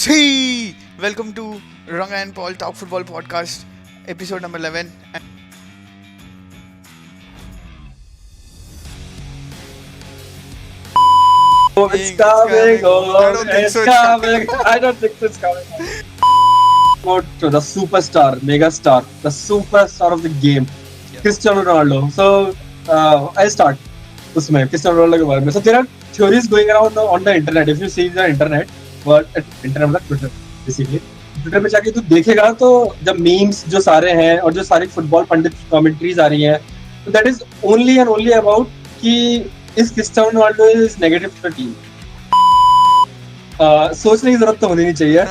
See, welcome to Ranga and Paul Talk Football Podcast, episode number 11. Oh, it's It's coming coming. I don't on. think It's so. It's coming. coming. I don't think it's coming. Go to the superstar, megastar, the superstar of the game, Yeah. Cristiano Ronaldo. So I'll start. उसमें Cristiano Ronaldo के बारे में. So there are theories going around on the internet. If you see the internet, but internet मतलब Twitter basically. Twitter पे जाके तू देखेगा तो जब मीम्स जो सारे हैं और जो सारी फुटबॉल पंडित कमेंट्रीज आ रही हैं, तो that is only and only about कि इस Cristiano Ronaldo is negative to the team. सोचने की जरूरत तो होनी नहीं चाहिए.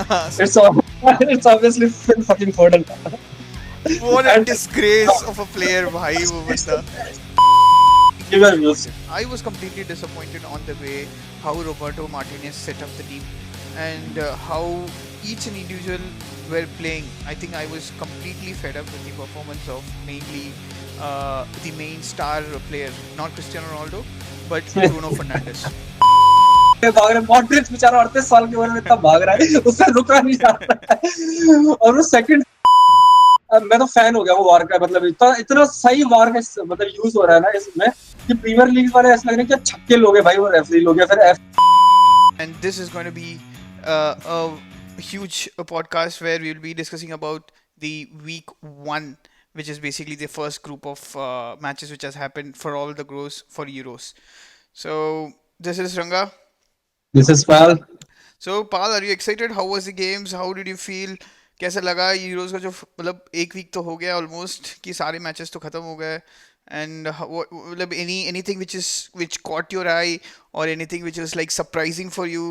It's obviously Phil fucking Foden. What a disgrace of a player, bhai, वो बंदा. Give your views. I was completely disappointed on the way how Roberto Martinez set up the team and how each and individual were playing. I think I was completely fed up with the performance of mainly the main star player, not Cristiano Ronaldo, but Bruno Fernandes. भाग रहे Modric बेचारा 38 साल की उम्र में इतना भाग रहा है, उससे रुका नहीं जा रहा है. और वो सेकंड मैं तो फैन हो गया हूँ वार का. मतलब इतना इतना सही वार का मतलब यूज हो रहा है ना इसमें कि प्रीमियर लीग वाले ऐसा लग रहा है कि छक्के लोग हैं भाई, वो रेफरी लोग हैं फिर And this is going to be a huge podcast where we will be discussing about the week one, which is basically the first group of matches which has happened for all the groups for Euros. So this is Ranga. This is Pal. So Pal, are you excited? How was the games? How did you feel? कैसा लगा Euros का जो मतलब एक week तो हो गया almost कि सारे मैचेस तो खत्म हो गए एंड मतलब anything which caught your eye or anything which was like surprising for you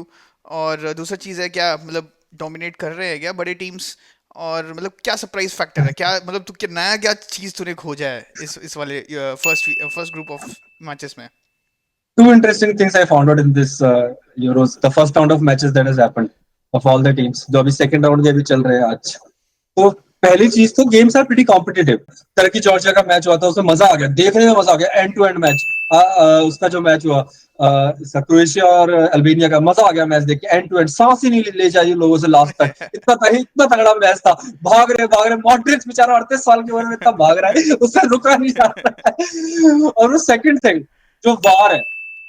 और दूसरा चीज़ है क्या मतलब डोमिनेट कर रहे हैं क्या बड़े टीम्स और मतलब क्या सरप्राइज फैक्टर है क्या मतलब तू क्या नया क्या चीज़ तूने खोजा है इस वाले फर्स्ट ग्रुप ऑफ मैचेस में. Two interesting things I found out in this Euros. The first round of matches that has happened of all the teams. जो अभी second round के अभी चल रहे हैं आज. तो पहली चीज तो games are pretty competitive. Turkey Georgia का मैच हुआ था, उसमें मजा आ गया, देखने में मजा आ गया. End to end match. उसका जो मैच हुआ क्रोएशिया और अल्बेनिया का, मजा आ गया मैच देख के. एंड टू एंड सांस ही नहीं ले जाइए लोगों से लास्ट तक. इतना तगड़ा मैच था. भाग रहे मॉड्रिच बेचारा 38 साल की उम्र में इतना भाग रहा है, उससे रुका नहीं जा रहा है. और वो सेकंड थिंग जो वार है,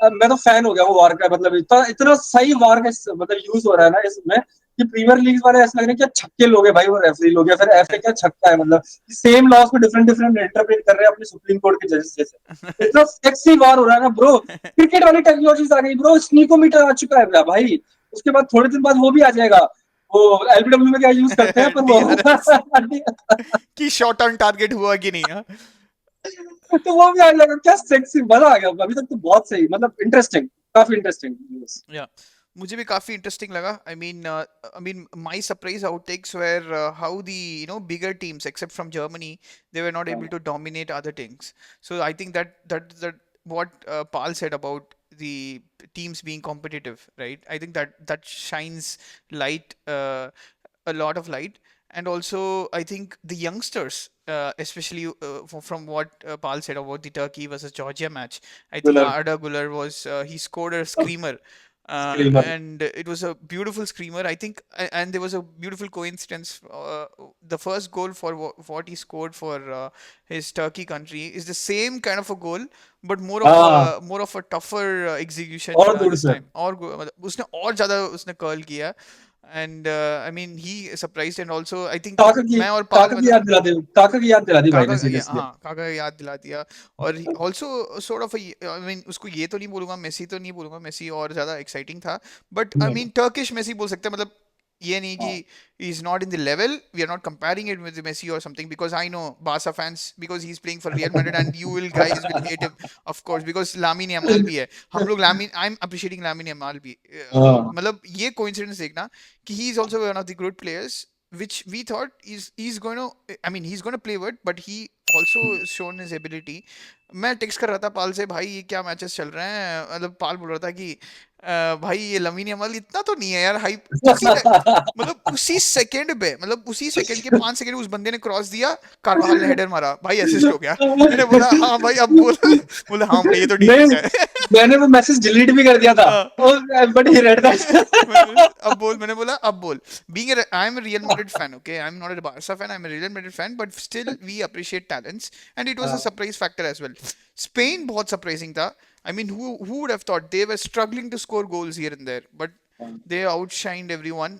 मैं तो फैन हो गया हूँ वार का. मतलब इतना इतना सही वार का मतलब यूज हो रहा है ना इसमें कि प्रीमियर लीग वाले ऐसा लग रहा है कि छक्के लोग हैं भाई, वो रेफरी लोग हैं फिर ऐसे क्या छक्का है. मतलब सेम लॉस में डिफरेंट डिफरेंट इंटरप्रेट कर रहे हैं अपने सुप्रीम कोर्ट के जजेस जैसे. इतना सेक्सी वार हो रहा है ना ब्रो. क्रिकेट वाली टेक्नोलॉजीज आ गई ब्रो. स्नीकोमीटर आ चुका है भाई. उसके बाद थोड़े दिन बाद वो भी आ जाएगा. वो एलबीडब्ल्यू में क्या यूज करते हैं पर वो कि शॉट ऑन टारगेट हुआ कि नहीं. हाँ तो वो भी आ जाएगा. क्या सेक्सी, मजा आ गया. अभी तक तो बहुत सही, मतलब इंटरेस्टिंग, काफी इंटरेस्टिंग. या मुझे भी काफी इंटरेस्टिंग लगा. I mean my surprise outtakes where how the bigger teams except from Germany they were not able to dominate other teams. So I think that what Paul said about the teams being competitive, right? I think that shines light, a lot of light. And also I think the youngsters, especially from what Paul said about the Turkey versus Georgia match, I think Guler. Arda Güler was he scored a screamer. Screamer. And it was a beautiful screamer, I think, and there was a beautiful coincidence. The first goal for what he scored for his Turkey country is the same kind of a goal, but more of a tougher execution और दूर this से. time. और मतलब उसने और ज़्यादा उसने curl किया. And I mean he surprised, and also I think मैं और पाल मतलब काका की याद दिला दी भाई काका ने सीरियसली. हाँ काका का याद दिला दिया. और also sort of I mean उसको ये तो नहीं बोलूंगा मेसी, तो नहीं बोलूंगा मेसी और ज्यादा एक्साइटिंग था, but I mean Turkish Messi बोल सकते हैं. मतलब ये नहीं कि is not in the level, we are not comparing it with Messi और something, because I know Barca fans, because he is playing for Real Madrid and you will guys will hate him of course, because Lamine Yamal भी है. हम लोग Lamine, I am appreciating Lamine Yamal भी. मतलब ये coincidence देखना कि he is also one of the good players which we thought is he's going to, I mean he's going to play good, but he also shown his ability. मैं text कर रहा था पाल से, भाई ये क्या मैचेस चल रहे हैं, मतलब पाल बोल रहा था कि भाई ये लमीन यमाल इतना तो नहीं है यार हाइप, मतलब उसी सेकंड पे, मतलब उसी सेकंड के 5 सेकंड उस बंदे ने क्रॉस दिया, कारवाहल ने हेडर मारा, भाई असिस्ट हो गया। मैंने बोला हाँ भाई अब बोल, बोला हाँ भाई ये तो नहीं, डिफेंस है। मैंने वो मैसेज डिलीट भी कर दिया था, हाँ। But he read that. अब बोल, मैंने बोला अब बोल, being a I am a Real Madrid fan, okay, I'm not a Barca fan, I'm a Real Madrid fan, but still we appreciate talents, and it was a surprise factor as well. Spain बहुत surprising था, I mean who would have thought, they were struggling to score goals here and there, but they outshined everyone.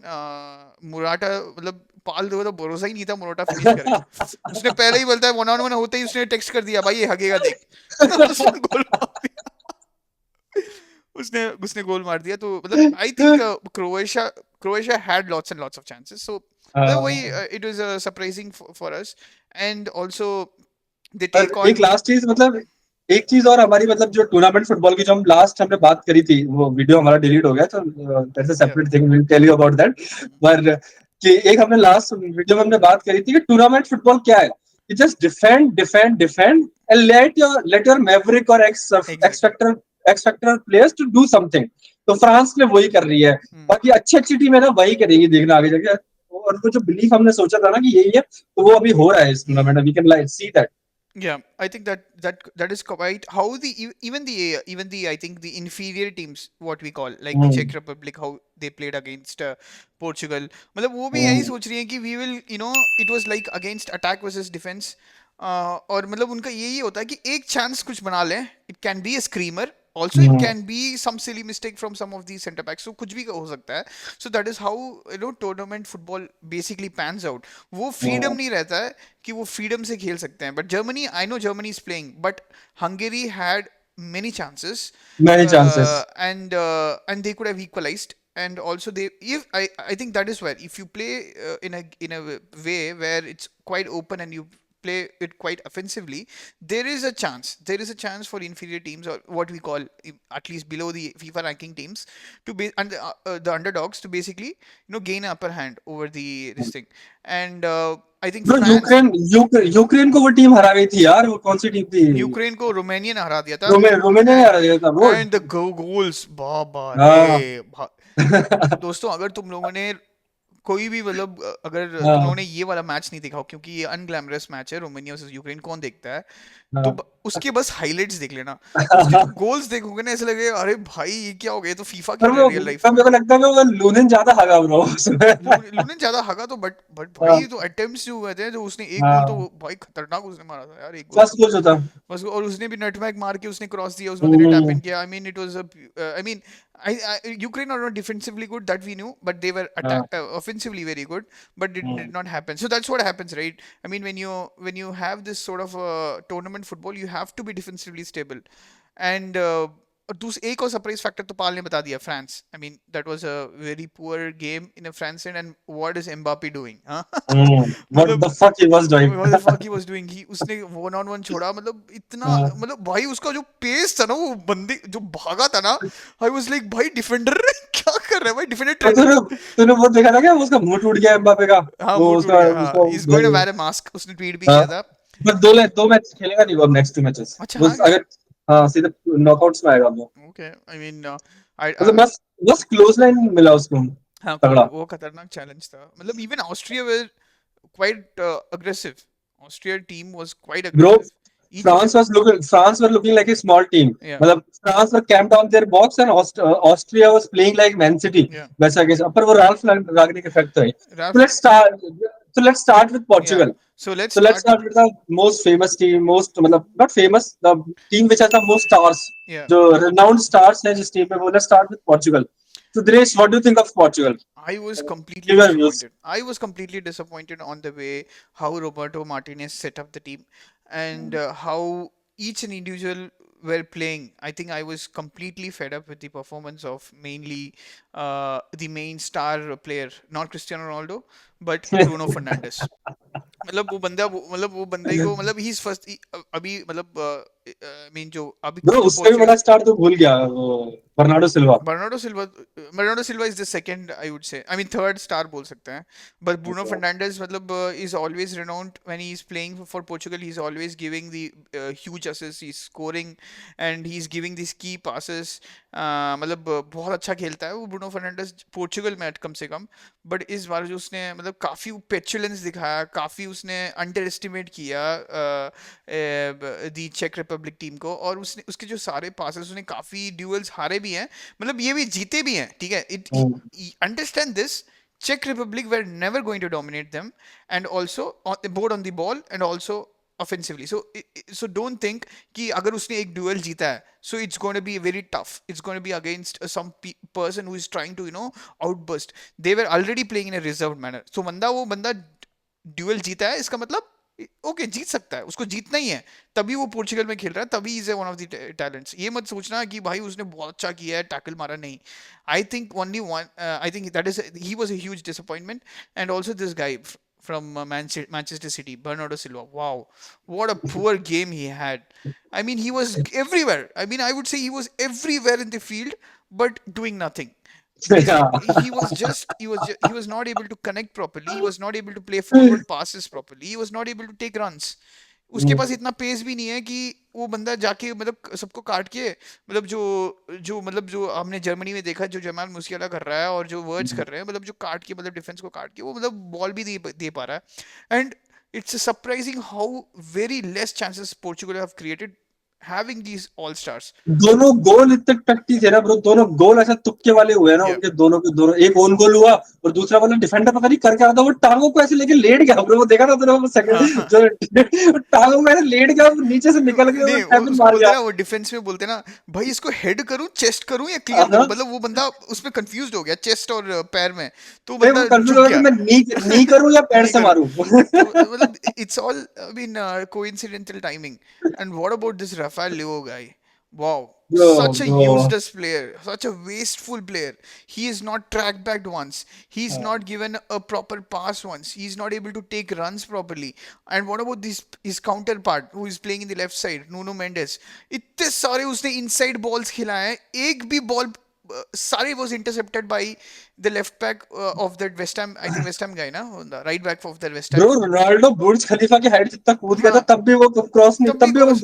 मुराटा, मतलब पाल दो तो भरोसा ही नहीं था मुराटा finish करेगा, उसने पहले ही बोलता है 1-on-1 होते ही उसने टेक्स्ट कर दिया, भाई ये हगेगा देख। उसने गोल मार दिया, उसने उसने गोल मार दिया, तो मतलब I think Croatia Croatia had lots and lots of chances, so मतलब वही it was surprising for us, and also they और टेक एक ऑन। लास्ट चीज, मतलब एक चीज और हमारी, मतलब जो टूर्नामेंट फुटबॉल की जो हम लास्ट हमने बात करी थी, वो वीडियो हमारा डिलीट हो गया, तो दैट्स अ या separate thing, will tell you about that. पर कि एक हमने लास्ट वीडियो में हमने बात करी थी कि टूर्नामेंट फुटबॉल क्या है, you just defend and let your maverick or exactly. X factor players to do something। तो फ्रांस ने वही कर रही है, बाकी अच्छी अच्छी टीम है ना वही करेगी देखना आगे जाके। और वो जो बिलीफ हमने सोचा था ना कि यही है, तो वो अभी हो रहा है इस टूर्नामेंट में, we can like see that. Yeah, I think that is quite how even the I think the inferior teams, what we call like the Czech Republic, how they played against Portugal, मतलब वो भी यही सोच रही हैं कि we will, it was like against attack versus defense, और मतलब उनका यही होता है कि एक चांस कुछ बना लें, it can be a screamer, also it can be some silly mistake from some of these center backs, so कुछ भी हो सकता है, so that is how tournament football basically pans out। वो freedom नहीं रहता है कि वो फ्रीडम से खेल सकते हैं, but Germany, I know Germany is playing, but Hungary had many chances, many chances. and they could have equalized, and also they, if I think that is where if you play in a way where it's quite open and you play it quite offensively, there is a chance for inferior teams, or what we call at least below the FIFA ranking teams, to be and the underdogs to basically gain an upper hand over the this thing, and I think bro France, Ukraine को वो team हरा गई थी यार, वो कौन सी team थी? Ukraine को रोमानिया ने हरा दिया था, रोमेनिया ने हरा दिया था वो। एंड द गोल्स, बाबा रे, हाँ। दोस्तों अगर तुम लोगों ने कोई भी, मतलब अगर तुम लोगों हाँ। ने ये वाला मैच नहीं देखा हो, क्योंकि ये अनग्लैमरस मैच है, रोमानिया वर्सेस यूक्रेन, कौन देखता है, तो हाँ। उसके बस हाइलाइट्स देख लेना, उसके जो गोल्स देखोगे ना, ऐसे लगेगा अरे भाई ये क्या हो गया, ये तो फीफा पर खेल रहे वो, रियल लाइफ पर में। मेरे को लगता है कि वो लूनिन ज्यादा हगा ब्रो उसमें। लूने ज्यादा हगा तो, बट हाँ। भाई तो अटेम्प्ट्स जो हुए थे, जो उसने एक गोल तो हाँ। भाई खतरनाक उसने मारा था यार, एक गोल फर्स्ट तो गोल जो था। बस, और उसने भी नटमैग मार के उसने क्रॉस दिया, उस बंदे ने टैप हम्म। इन किया, आई mean it was I mean Ukraine are not defensively good, that we knew, but they were हाँ। offensively very good, but it did not happen. So that's what happens, right? I mean, when you have this sort of tournament football, you have to be defensively stable, and और एक और surprise factor तो पाल ने बता दिया, France, I mean that was a very poor game in a France and what is Mbappe doing, what the मतलब fuck he was doing. what the fuck he was doing, he उसने 1-on-1 छोड़ा, मतलब इतना, मतलब भाई उसका जो pace था ना, वो बंदे जो भागा था ना, आई वाज लाइक भाई डिफेंडर क्या कर रहा है भाई, डिफेंडर और ट्रेंड। तूने तूने वो देखा था क्या, उसका मुंह टूट गया एम्बापे का? हाँ वो मुंह टूट उसका गया, हाँ, उसको is going to wear a mask, उसने ट्वीट भी हाँ। किया था। बस दो मैच खेलेगा नहीं वो, अब नेक्स्ट 2 मैचेस अच्छा वो हाँ क्या, अगर, हाँ सीधे नॉकआउट्स में आएगा वो। ओके, आई मीन आई मतलब बस बस क्लोज लाइन मिला उसको, हाँ तगड़ा। वो खतरनाक चैलेंज था, मतलब even Austria were quite aggressive, Austria team was quite bro, aggressive, each France were looking like a small team। या मतलब France were camped on their box and Austria was playing like Man City। या वैसा कैसे, पर वो Ralph रागनिक effect तो है। रैफ, So let's start with या Portugal। So let's So let's start, start with the most famous team, most मतलब not famous, the team which has the most stars, या जो renowned stars हैं जिस टीम में, वो let's start with Portugal। So Dinesh, what do you think of Portugal? I was completely Give your views। disappointed. I was completely disappointed on the way how Roberto Martinez set up the team, and how each and individual were playing. I think I was completely fed up with the performance of mainly the main star player, not Cristiano Ronaldo, but Bruno Fernandes. मतलब वो बंदा मतलब वो बंदे को मतलब he is first, अभी मतलब आई मीन जो अभी ब्रो जो उससे भी पोर्चुगल बड़ा स्टार तो भूल गया वो, Bernardo Silva. Bernardo Silva is the second, I would say. I mean, third star बोल सकते हैं. But Bruno Fernandes मतलब is always renowned when he's playing for Portugal. He's always giving the huge assists. He's scoring and he's giving these key passes. मतलब बहुत अच्छा खेलता है वो ब्रूनो फर्नांडिस पोर्चुगल में कम से कम. बट इस बार जो उसने मतलब काफी पेचुलेंस दिखाया, काफी उसने अंडर एस्टिमेट किया दी चेक रिपब्लिक टीम को. और उसने उसके जो सारे पासेस उसने काफी ड्यूअल्स हारे भी हैं, मतलब ये भी जीते भी हैं, ठीक है. It understand this. Czech Republic were never going to dominate them, and also on both on the ball and also offensively. So don't think कि अगर उसने एक duel जीता है, so it's going to be very tough. It's going to be against some person who is trying to outburst. They were already playing in a reserved manner. So वो बंदा dual जीता है, इसका मतलब ओके जीत सकता है, उसको जीतना ही है. तभी वो पोर्चुगल में खेल रहा है, तभी is one of the talents. ये मत सोचना कि भाई उसने बहुत अच्छा किया है, टैकल मारा, नहीं. I think only one, I think that is he was a huge disappointment. And also this guy from Manchester City, Bernardo Silva. Wow, what a poor game he had. I mean, he was everywhere. I mean, I would say he was everywhere in the field, but doing nothing. He's he was not able to connect properly. He was not able to play forward passes properly. He was not able to take runs. उसके पास इतना pace भी नहीं है कि वो बंदा जाके मतलब सबको काट के, मतलब जो हमने जर्मनी में देखा, जो जमाल मुसियाला कर रहा है और जो वर्ड्स कर रहे हैं, मतलब जो काट के मतलब डिफेंस को काट के वो मतलब बॉल भी दे पा रहा है. And it's surprising how very less chances Portugal have created having these all stars. दोनों गोल इतने टट्टी थे ना ब्रो, दोनों गोल ऐसा तुक्के वाले हुए ना उनके दोनों के दोनों. एक ओन गोल हुआ और दूसरा वाला डिफेंडर पता नहीं कर क्या रहा था, वो टांगों को ऐसे लेके लेट गया ब्रो. वो देखा था तेरे, वो हाँ सेकंड हाँ. जो टांगों को ऐसे लेट गया, वो नीचे से निकल गया, वो नहीं, टैकल उसको मार बोलते गया. ना, वो डिफेंस में बोलते ना, भाई इसको हेड करूं, चेस्ट करूं या क्लियर करूं. हाँ, मतलब वो बंदा उसमें कंफ्यूज हो गया चेस्ट और पैर में, तो नहीं वो बंदा कंफ्यूज झुक हो गया कि गया. मैं नी नी करूं या पैर नहीं से करूं. मारूं. तो मतलब it's all I mean coincidental timing. And what about this Rafael Leao guy. Wow, bro such a bro useless player, such a wasteful player. He is not tracked back once. He's not given a proper pass once. He's not able to take runs properly. And what about this his counterpart who is playing in the left side, Nuno Mendes? इतने सारे उसने inside balls खिलाए हैं, एक भी ball सारे was intercepted by the left back of that West Ham. I think West Ham guy ना, the right back of the West bro Ham. Ronaldo Burj Khalifa की हाइट जितना कूद गया था, हाँ, तब भी वो क्रॉस नहीं, तब भी तब भी वो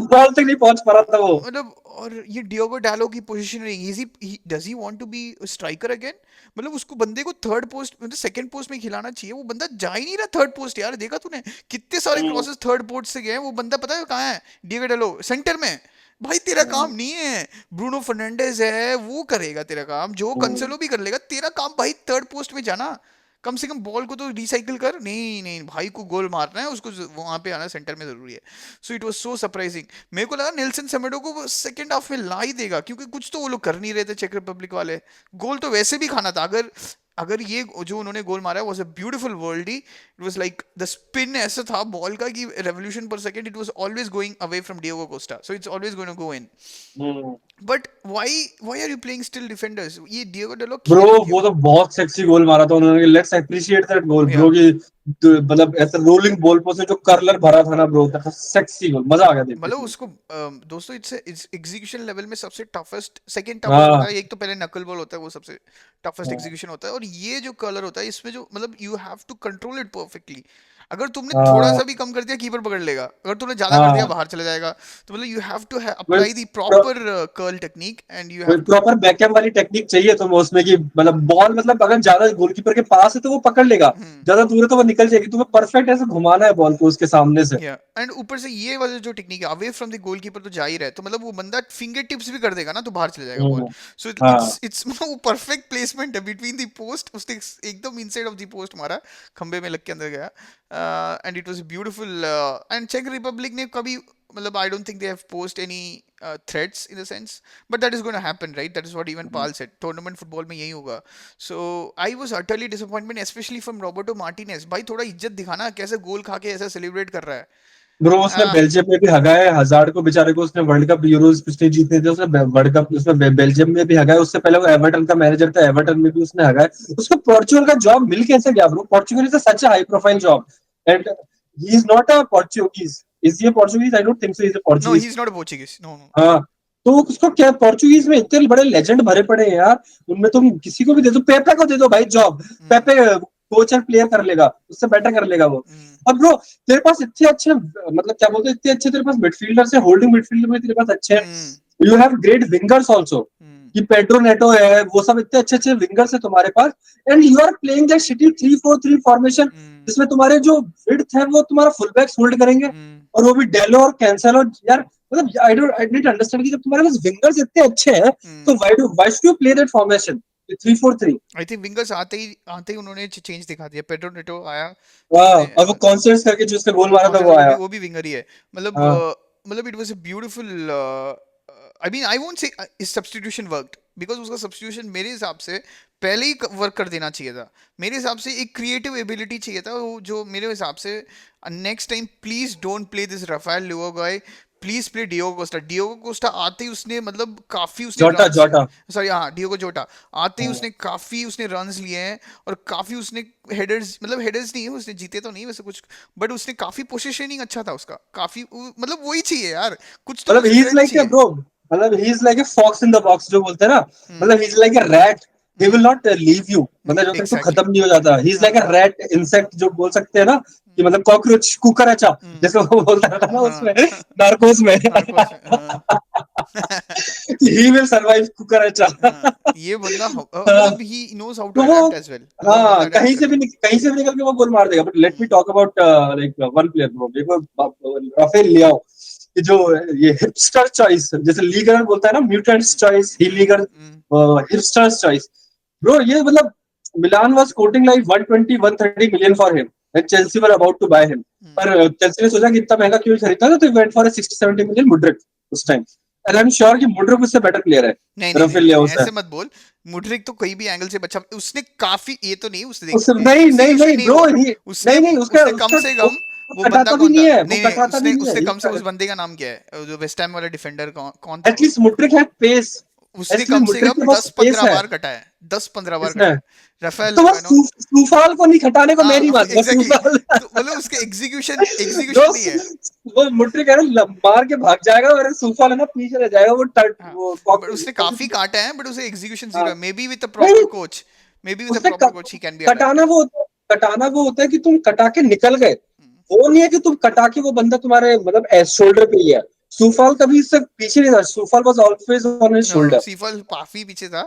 बॉल तक नहीं पहुंच पा रहा था वो. मतलब. और ये डियोगो डालो की पोजीशनिंग, is he does he want to be striker again. मतलब उसको बंदे को थर्ड पोस्ट मतलब सेकंड पोस्ट में खिलाना चाहिए. वो बंदा जा ही नहीं रहा थर्ड पोस्ट. यार देखा तूने कितने सारे क्रॉसेस थर्ड पोस्ट से गए हैं. वो बंदा पता है कहाँ है, डियोगो डालो सेंटर में. भाई तेरा काम नहीं है. ब्रूनो फर्नांडिस है वो करेगा तेरा काम, जो कंसेलो भी कर लेगा. तेरा काम भाई थर्ड पोस्ट में जाना, कम से कम बॉल को तो रिसाइकिल कर. नहीं नहीं भाई को गोल मारना है, उसको वहां पे आना सेंटर में जरूरी है. So it was so surprising. मेरे को लगा नेल्सन सेमेडो को वो सेकंड हाफ में ला ही देगा, क्योंकि कुछ तो वो लोग कर नहीं रहे थे चेक रिपब्लिक वाले. गोल तो वैसे भी खाना था. अगर अगर ये जो उन्होंने गोल मारा was a beautiful world. It was like the spin ऐसा था बॉल का कि revolution per second it was always going away from Diogo Costa, so it's always going to go in. But why are you playing still defenders? ये Diogo Dalot bro खेल क्यों? वो तो बहुत सेक्सी गोल मारा था उन्होंने. लेट्स अप्रिशिएट दैट गोल या ब्रो की. मतलब ऐसा रोलिंग बॉल पर से जो कर्लर भरा था ना ब्रो, दैट सेक्सी गोल, मजा आ गया देख के मतलब इसमें. उसको दोस्तों इट्स एग्जीक्यूशन लेवल में सबसे टफेस्ट, सेकंड टफेस्ट होता हाँ है. एक तो पहले नकल बॉल होता है, वो सबसे टफेस्ट एग्जीक्यूशन होता है. और ये जो कलर होता है इसमें जो मतलब you have to control it perfectly. अगर तुमने थोड़ा हाँ सा भी कम कर दिया कीपर पकड़ लेगा, अगर तुमने ज्यादा कर दिया हाँ. बाहर चला जाएगा. तो मतलब यू हैव टू कोई apply the proper curl technique and you have कोई टू. प्रॉपर बैकहैम वाली टेक्निक चाहिए तुम्हें उसमें, कि मतलब बॉल मतलब अगर ज्यादा गोलकीपर के पास है तो वो पकड़ लेगा, ज्यादा दूर है तो वो निकल जाएगी. तुम्हें परफेक्ट ऐसे घुमाना है बॉल को उसके सामने से. या एंड ऊपर से ये वाला जो टेक्निक है अवे फ्रॉम द गोलकीपर तो जा ही रहा है, तो मतलब वो बंदा फिंगर टिप्स भी कर देगा ना, तो बाहर चले जाएगा बॉल. हम्म, सो हाँ इट्स वो परफेक्ट प्लेसमेंट है बिटवीन द पोस्ट. उसने एकदम इनसाइड ऑफ द पोस्ट मारा, खंबे में लग के अंदर गया. And it was beautiful. And चेक रिपब्लिक ने कभी मतलब I don't think they have posed any threats in the sense, but that is going to happen, right? That is what even Paul said, tournament football में यही होगा. So I was utterly disappointment, especially from Roberto Martinez. भाई थोड़ा इज्जत दिखाना, कैसे गोल खा के ऐसा सेलिब्रेट कर रहा है. ब्रो उसने बेल्जियम में भी हगाया हजार्ड को बेचारे को. उसने वर्ल्ड कप यूरोज पिछले जीतने थे, उसने वर्ल्ड कप उसने बेल्जियम में भी हगाया. उससे पहले वो एवर्टन का मैनेजर था, एवर्टन में भी उसने हगाया. उसको पोर्चुगल का जॉब मिल कैसे गया bro? Portugal is such a high profile job and he is not a Portuguese. Is ये Portuguese? I don't think so, is a No, Portuguese. he's not a Portuguese. No, no. हाँ, तो उसको क्या, Portuguese में इतने बड़े legend भरे पड़े हैं यार, उनमें तुम किसी को भी दे दो, पेपे को दे दो भाई जॉब, Mm, पेपे कोच और प्लेयर कर लेगा, उससे बेटर कर लेगा वो। mm, और ब्रो तेरे पास इतने अच्छे, मतलब क्या बोलते हैं, इतने अच्छे तेरे पास मिडफील्डर्स है, होल्डिंग मिडफील्डर में तेरे पास अच्छे हैं, mm, you have great wingers also, mm, कि पेड्रो नेटो है, वो सब इतने अच्छे अच्छे विंगर्स है तुम्हारे पास, and you are playing that shitty 3-4-3 formation, mm, जिसमें तुम्हारे जो विड्थ है वो तुम्हारा फुल बैक्स होल्ड करेंगे, mm, और वो भी डेलो और कैंसेलो यार, मतलब आई नीड अंडरस्टैंड कि जब तुम्हारे पास विंगर्स इतने अच्छे हैं, तो mm. Why should you play that formation 3-4-3? I think wingers आते ही उन्होंने चेंज दिखा दिया। पेड्रो नेटो आया, वाह, उसने और वो कॉन्सर्ट्स करके जो उसने गोल मारा था वो आया। वो भी विंगर ही है। मतलब हाँ, मतलब it was a beautiful, I mean I won't say इस सब्स्टिट्यूशन वर्कड, बिकॉज उसका सब्स्टिट्यूशन मेरे हिसाब से पहले ही वर्क कर देना चाहिए था। मेरे हिसाब से एक क्रिएटिव एबिलिटी चाहिए था वो, जो मेरे हिसाब से next time please don't play this Rafael Leao guy, please play Diogo Costa. Diogo Costa आते ही उसने मतलब काफी उसने जोटा रन्स, जोटा। सॉरी हाँ डियोगो जोटा, आते ही हाँ। उसने काफी उसने रन्स लिए हैं, और काफी उसने हेडर्स, मतलब हेडर्स नहीं है उसने जीते तो नहीं वैसे कुछ, बट उसने काफी पोजीशनिंग अच्छा था उसका, काफी मतलब वही चाहिए यार, कुछ तो मतलब he is strength like a चाहिए। ब्रो, मतलब he is like a fox in the box जो बोलते हैं ना, हम्म, मतलब he is like a rat, he will hmm, not leave you, मतलब जब तक तो एग्जैक्टली। खत्म नहीं हो जाता, he is like a rat insect जो बोल सकते हैं ना, कि मतलब कॉकरोच कुकरचा, हम्म, जैसे वो बोलता था ना हाँ उसमें, नार्कोस में, नार्कोस में, हाँ। ही विल सर्वाइव कुकरचा। हाँ, ये बंदा मतलब ही नोज हाउ टू तो वो, अडेप्ट एज वेल, बहुत बंदा हाँ, अडेप्ट कर ले। कहीं से भी निकल के वो गोल मार देगा, but let me hmm, talk about like one player bro, देखो राफेल लियाओ, कि जो ये हिपस्टर चॉइस, जैसे लीगर बोलता है ना, म्यूटेंट्स चॉइस, ही लीगर, हम्म, हिपस्टर चॉइस, ब्रो ये मतलब Milan was quoting like 120-130 million for him, and Chelsea were about to buy him, hmm. पर चेल्सी ने सोचा कि इतना महंगा क्यों खरीदना, तो वेंट फॉर 60-70 मिलियन मुड्रिक उस time, and I am sure कि मुड्रिक उससे बेटर प्लेयर है, नहीं नहीं नहीं राफेल नहीं लियाओ से। ऐसे मत बोल। मुड्रिक तो कोई भी एंगल से बच्चा, उसने काफी, ये तो नहीं उसने देख उस नहीं नहीं एग्जीक्यूशन नहीं नहीं ब्रो, हुआ। ही उसने नहीं नहीं, उसका उसने कम उसका से वो कम, वो बंदा कटाता भी कौन नहीं था, है, वो नहीं नहीं कटाता भी उसने नहीं उसने कम से, है, उस बंदे का नाम क्या है जो वेस्ट हैम वाला डिफेंडर, कौन था वो? एटलीस्ट मुड्रिक है पेस, उसने एटलीस्ट कम से मुड्रिक कम के पास दस पेस पंद्रह है। बार कटा है, 10-15 बार किसने? कटा है राफेल तो वो लेवानो। सूफाल को नहीं खटाने को मैं नहीं हाँ मानूंगा, एग्जैक्टली, सूफाल। तो मतलब उसके एग्जीक्यूशन जो एग्जीक्यूशन नहीं है। वो मुड्रिक है ना, मार के भाग जाएगा, और सूफाल है ना पीछे रह जाएगा, हाँ, वो बट उसने काफी काटा है, बट उसे एग्जीक्यूशन जीरो हाँ, है। Maybe with a proper नहीं, coach, maybe with a उससे proper coach he can be कटाना अडेप्टेड। वो होता है, कटाना वो होता है कि तुम कटा के निकल गए, वो नहीं है कि तुम कटा के वो बंदा तुम्हारे मतलब शोल्डर पे ही है। सूफाल कभी इससे पीछे नहीं था, सूफाल was always on his no no shoulder. सीफल काफी पीछे था,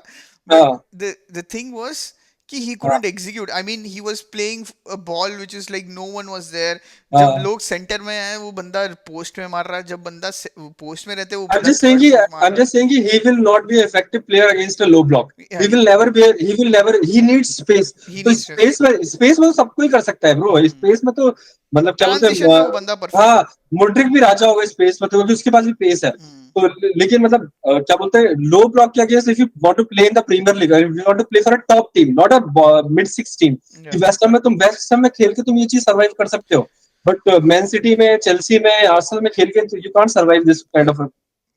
बट हाँ, द थिंग वाज कि ही हाँ, couldn't execute. I mean he was playing a ball which is like no one was there. जब हाँ। लोग सेंटर में है वो बंदा पोस्ट में मार रहा है, जब बंदा पोस्ट में रहते वो I'm बंदा just saying third he, post मार I'm रहा just saying he will not be an effective player against a low block. है। He will never, he needs space. ही तो नीड्स स्पेस। स्पेस में तो सब कोई कर सकता है ब्रो, स्पेस में तो मतलब क्या बोलते ट्रांजिशन हैं, में वो बंदा परफेक्ट हाँ, है। मुड्रिक भी राजा होगा स्पेस में, तो क्योंकि उसके पास भी पेस है, तो लेकिन मतलब क्या बोलते हैं, लो ब्लॉक के against if you want to play in the Premier League, if you want to play for a top team, not a mid six team, कि वेस्ट हैम में खेल के तुम ये चीज सर्वाइव कर सकते हो, बट मैन सिटी में, चेल्सी में, आर्सेनल में खेल के you can't survive this kind of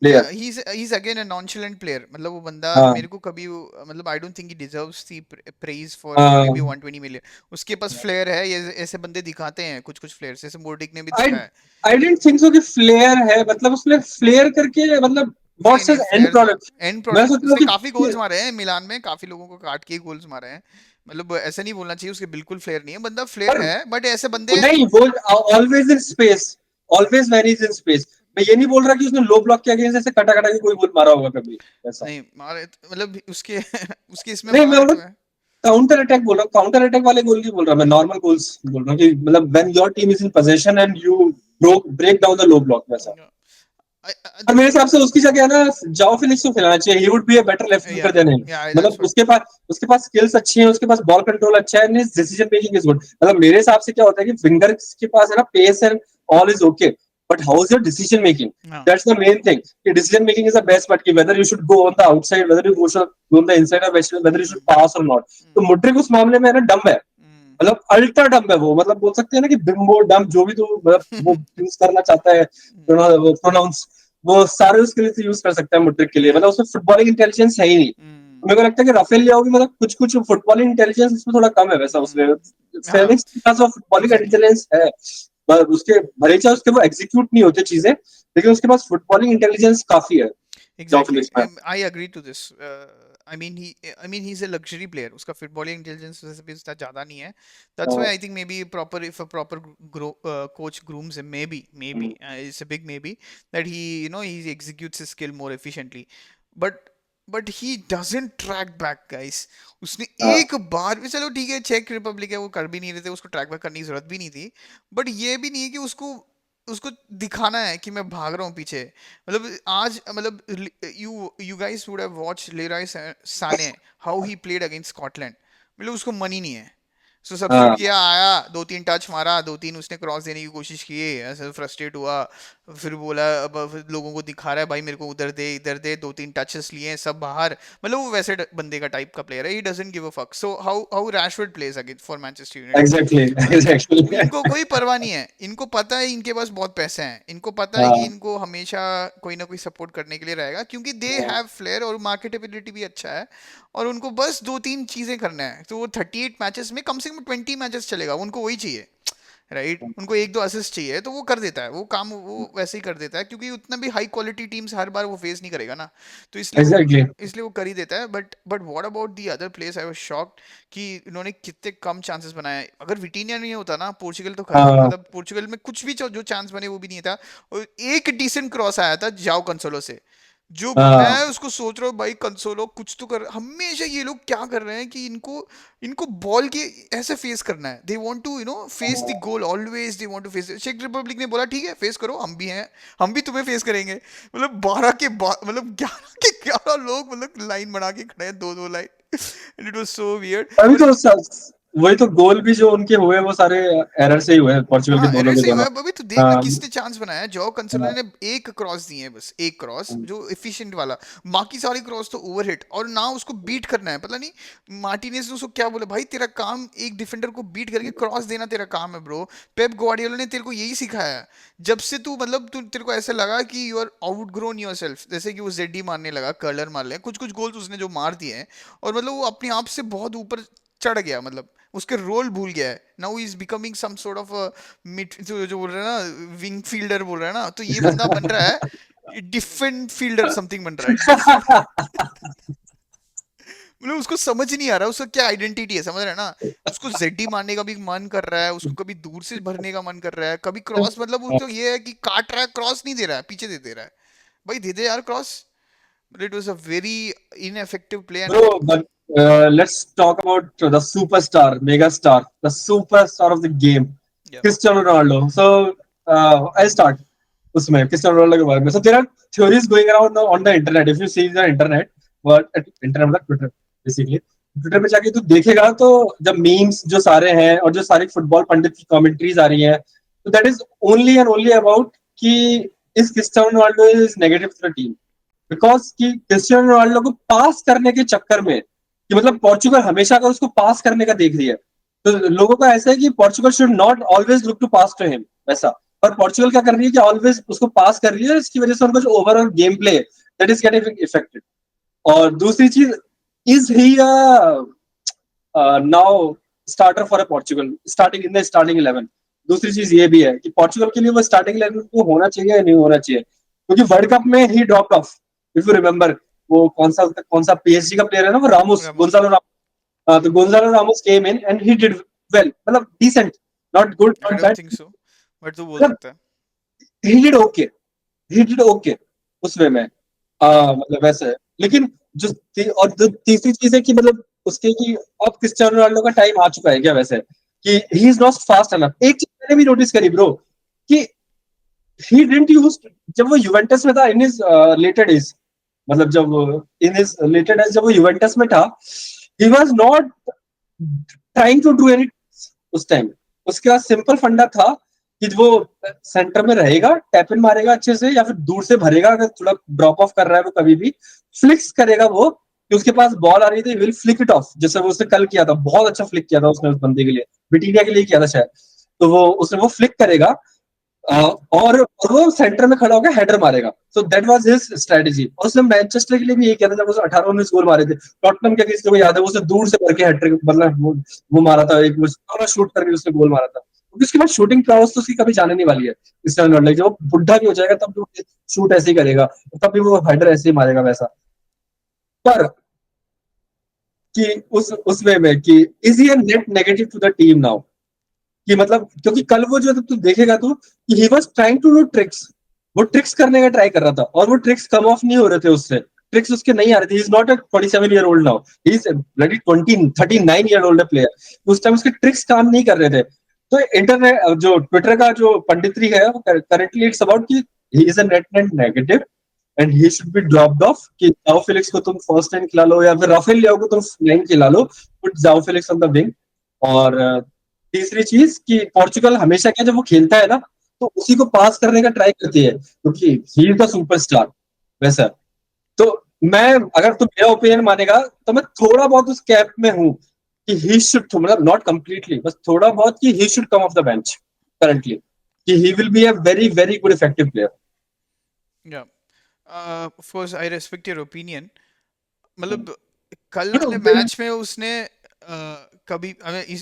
या player. He is again a nonchalant player. मतलब वो बंदा हाँ, मेरे को कभी मतलब I don't think he deserves the praise for maybe हाँ, 120 मिलियन। उसके पास फ्लेयर है, ये ऐसे बंदे दिखाते हैं कुछ कुछ फ्लेयर, जैसे मोड्रिक ने भी आई दिखाया है। आई डेंट थिंक सो कि फ्लेयर है, मतलब उसने फ्लेयर करके मतलब नहीं व्हाट्स नहीं his and flair product, and मैं प्रोडक्ट, सोच रहा उसने हूँ काफी कि गोल्स मारे हैं मिलान में, काफी लोगों को काट के गोल्स मारे हैं। मतलब ऐसा नहीं बोलना चाहिए उसके बिल्कुल फ्लेयर नहीं है, बंदा फ्लेयर पर है, बट ऐसे बंदे। नहीं, वो always in space, always when is in space, मैं ये नहीं बोल रहा कि उसने लो ब्लॉक के अगेंस्ट ऐसे कटा कटा के कोई गोल मारा होगा कभी ऐसा, नहीं मारे मतलब उसके उसके इसमें नहीं, मैं मारे बोल तो है। काउंटर अटैक बोल रहा हूँ, काउंटर अटैक वाले गोल नहीं बोल रहा मैं, नॉर्मल गोल्स बोल रहा हूँ, कि मतलब when your team is in position and you break down the low block वैसा। और द मेरे थिंग, हिसाब से उसकी जगह ना जाओ फिलिक्स को खिलाना चाहिए, he would be a better left या विंगर देन हिम, या दैट्स मतलब व्हाट। उसके पास स्किल्स अच्छी हैं, उसके पास बॉल कंट्रोल अच्छा है, and his decision making is good, मतलब मेरे हिसाब से क्या होता है कि विंगर के पास है ना pace and all is okay, but how is your decision making, हाँ, दैट्स द मेन थिंग, कि decision making is the best part, कि whether you should go on the outside, whether you should go on the inside, और whether you should pass और not. तो Mudryk उस मामले में है ना डम है, मतलब अल्ट्रा डम है वो, मतलब बोल सकते हैं ना कि बिम्बो डम, जो भी तो मतलब वो यूज करना चाहता है प्रोनाउंस, वो सारे उसके लिए यूज कर सकता है मुड्रिक के लिए, या मतलब उसमें फुटबॉलिंग इंटेलिजेंस है ही नहीं। तो मेरे को लगता है कि राफेल लियाओ भी मतलब कुछ कुछ फुटबॉलिंग इंटेलिजेंस उसमें थोड़ा कम है, वैसा उसमें हाँ फेलिक्स के पास वो फुटबॉलिंग एग्जैक्टली। इंटेलिजेंस है, उसके भले चाहे उसके वो एग्जीक्यूट नहीं होते चीजें, लेकिन उसके पास फुटबॉलिंग इंटेलिजेंस काफी है जॉ Exactly. फिलिक्स में। I agree to this. He's a luxury player. उसका footballing intelligence वैसे भी उतना ज़्यादा नहीं है. That's why I think maybe if a proper coach grooms him, it's a big maybe that he executes his skill more efficiently. But but he doesn't track back, guys. उसने एक बार भी, चलो ठीक है, चेक रिपब्लिक है, वो कर भी नहीं रहे थे, उसको ट्रैक बैक करने की जरूरत भी नहीं थी. बट ये भी नहीं है कि उसको उसको दिखाना है कि मैं भाग रहा हूँ पीछे. मतलब आज मतलब you guys would have watch Leroy Sane, how he played against Scotland. मतलब उसको मन ही नहीं है. सो सब्स्टिट्यूट किया, आया, दो तीन टच मारा, दो तीन उसने क्रॉस देने की कोशिश की, ऐसे फ्रस्ट्रेट हुआ, फिर बोला, अब लोगों को दिखा रहा है भाई मेरे को उधर दे इधर दे, दो तीन टचेस लिए, सब बाहर. मतलब वो वैसे बंदे का टाइप का प्लेयर है, he doesn't give a fuck. So how how Rashford plays against for Manchester United. Exactly मतलब एग्जैक्टली। इनको कोई परवाह नहीं है, इनको पता है इनके पास बहुत पैसे हैं, इनको पता है कि इनको हमेशा कोई ना कोई सपोर्ट करने के लिए रहेगा, क्योंकि दे हैव फ्लेयर और मार्केटेबिलिटी भी अच्छा है. और उनको बस दो तीन चीजें करना है, तो वो 38 मैचेस में कम से कम 20 मैचेस चलेगा, उनको वही चाहिए. राइट, उनको एक दो असिस्ट चाहिए, तो वो कर देता है, वो काम वो वैसे ही कर देता है, क्योंकि उतना भी हाई क्वालिटी टीम्स हर बार वो फेस नहीं करेगा ना. तो एग्जैक्टली। इसलिए वो कर ही देता है. But what about the other players, I was shocked कि इन्होंने कितने कम चांसेस बनाए. अगर विटीनिया नहीं होता ना, पोर्चुगल तो खत्म. हाँ मतलब पोर्चुगल में कुछ भी जो चांस बने वो भी नहीं था. और एक डिसेंट क्रॉस आया था जाओ कंसोलो से, जो हाँ मैं उसको सोच रहा हूँ भाई कंसोलो कुछ तो कर. हमेशा ये लोग क्या कर रहे हैं कि इनको इनको बॉल के ऐसे फेस करना है. They want to face the goal always. They want to face. चेक रिपब्लिक ने बोला ठीक है फेस करो, हम भी हैं, हम भी तुम्हें फेस करेंगे. मतलब 12 के मतलब 11 के 11 लोग मतलब लाइन बना के खड़े हैं, दो दो line. And it was so weird. अभी और तो वही तो गोल भी जो उनके हुए वो सारे एरर से ही हुए, पोर्चुगल के हाँ, दोनों एरर के से ही हुआ दोनों। है. अभी तो देख ना हाँ किसने चांस बनाया है. जॉ कंसोलो हाँ ने एक क्रॉस दिए है, बस एक क्रॉस जो एफिशिएंट वाला. बाकी सारी क्रॉस तो ओवरहिट, और ना उसको बीट करना है. पता नहीं मार्टिनेज ने उसको क्या बोला, भाई तेरा काम एक डिफेंडर को बीट करके क्रॉस देना तेरा काम है ब्रो. पेप ग्वार्डियोला ने तेरे को यही सिखाया है. जब से तू मतलब तू तेरे को ऐसा लगा कि you are outgrown yourself, जैसे कि वो जेडी मारने लगा, कर्लर मार ले, कुछ कुछ गोल्स उसने जो मार दिए हैं, और मतलब वो अपने आप से बहुत ऊपर चढ़ गया. मतलब उसके रोल भूल गया है. Now he is becoming some sort of mid, जो बोल रहे हैं ना विंग फील्डर बोल रहा है ना, तो ये बंदा बन रहा है डिफेंड फील्डर समथिंग, बन रहा है डिफेंड. मतलब उसको समझ नहीं आ रहा उसका क्या आइडेंटिटी है, समझ रहा है ना. उसको जेडी मारने का भी मन कर रहा है, उसको कभी दूर से भरने का मन कर रहा है, कभी क्रॉस, मतलब वो तो ये है कि काट रहा है, क्रॉस नहीं दे रहा है, पीछे दे दे रहा है. भाई दे दे यार cross. It was a very ineffective play. Bro, but let's talk about the superstar, mega star, the superstar of the game, या Cristiano Ronaldo. So I'll start उसमें Cristiano Ronaldo के बारे में. So there are theories going around on the internet. If you see the internet, what internet मतलब Twitter basically. Twitter पे जाके तू देखेगा तो जब मीम्स जो सारे हैं और जो सारी फुटबॉल पंडित की कमेंट्रीज आ रही हैं, तो that is only and only about कि is Cristiano Ronaldo is negative to the team, because कि क्रिस्टियानो रोनाल्डो को पास करने के चक्कर में, कि मतलब पोर्चुगल हमेशा अगर उसको पास करने का देख रही है, तो लोगों का ऐसा है कि Portugal should not always look to pass to him वैसा. और पोर्चुगल क्या कर रही है कि ऑलवेज उसको पास कर रही है, इसकी वजह से उनका जो overall game play that is getting affected. और दूसरी चीज, is he now starter for a Portugal starting in the starting 11. दूसरी चीज ये भी है कि पोर्चुगल के लिए वो स्टार्टिंग 11 को होना चाहिए या नहीं होना चाहिए, क्योंकि वर्ल्ड कप में ही drop off. If you remember, वो कौन सा पीएसजी का प्लेयर है ना, वो रामोस, रामोस. Gonzalo Ramos. तो Gonzalo Ramos came in and he did well, मतलब decent, not good I not don't bad, think so, but तू बोल मतलब सकता है. He did okay, he did okay उस वे में. मतलब वैसे है. लेकिन और जो तीसरी चीज है कि मतलब उसके कि अब क्रिस्टियानो रोनाल्डो का टाइम आ चुका है क्या वैसे, कि he is not fast enough. एक चीज मैंने भी नोटिस करी ब्रो, कि ही डिडंट यूज, जब वो यूवेंटस में था इन हिज लेटेड एज, मतलब जब इन हिज लेटेड एज जब वो यूवेंटस में था, he was not trying to do any उस टाइम. उसके बाद सिंपल फंडा था कि वो सेंटर में रहेगा, टैप इन मारेगा अच्छे से, या फिर दूर से भरेगा, अगर थोड़ा ड्रॉप ऑफ कर रहा है वो कभी भी फ्लिक्स करेगा वो, कि उसके पास बॉल आ रही थी विल फ्लिक इट ऑफ, जैसे वो उसने कल किया था, बहुत अच्छा फ्लिक किया था उसने उस बंदे के लिए, बिटिनिया के लिए किया था शायद. तो वो उसने वो फ्लिक करेगा, और वो सेंटर में खड़ा होकर हेडर मारेगा. So that was his strategy. और उसने मैनचेस्टर के लिए भी ये किया था, जब उसने 18 गोल मारे थे. टॉटनहम के किसी को याद है, वो उसने दूर से करके हैट्रिक, मतलब वो मारा था, एक वो शूट करके उसने गोल मारा था. क्योंकि उसके बाद शूटिंग prowess तो उसकी कभी जाने नहीं वाली है क्रिस्टियानो रोनाल्डो, जब वो बुढ़ा भी हो जाएगा तब भी वो शूट ऐसे ही करेगा, तब भी वो हेडर ऐसे ही मारेगा वैसा। पर कि उस वे में कि is he net negative to the team now, कि मतलब क्योंकि कल वो जो तू देखेगा तू कि he was trying to do tricks, वो ट्रिक्स करने का ट्राई कर रहा था और वो ट्रिक्स कम ऑफ नहीं हो रहे थे उससे, ट्रिक्स उसके नहीं आ रहे थे। ही is not a 47 year old now, he is bloody 39 year old player. उस टाइम उसके ट्रिक्स काम नहीं कर रहे थे। तो इंटरनेट जो ट्विटर का जो पंडितरी है वो करेंटली इट्स अबाउट कि he is a net net negative and he should be dropped of, कि जाओ फिलिक्स को तुम फर्स्ट टाइम खिला लो या फिर राफेल लियाओ को तुम नाइन खिला लो, पुट जाओ फिलिक्स ऑन द विंग। और तीसरी चीज कि पोर्चुगल हमेशा क्या जब वो खेलता है ना तो उसी को पास करने का ट्राई करती है क्योंकि ही इज द सुपरस्टार वैसा। तो मैं, अगर तू मेरा ओपिनियन मानेगा तो मैं थोड़ा बहुत उस कैप में हूँ कि ही शुड, मतलब नॉट कंप्लीटली, बस थोड़ा बहुत कि he should come off the bench currently, कि he will be a very very good effective player. Yeah. Of course, I respect your opinion. मतलब कल नो वाले मैच में उसने कभी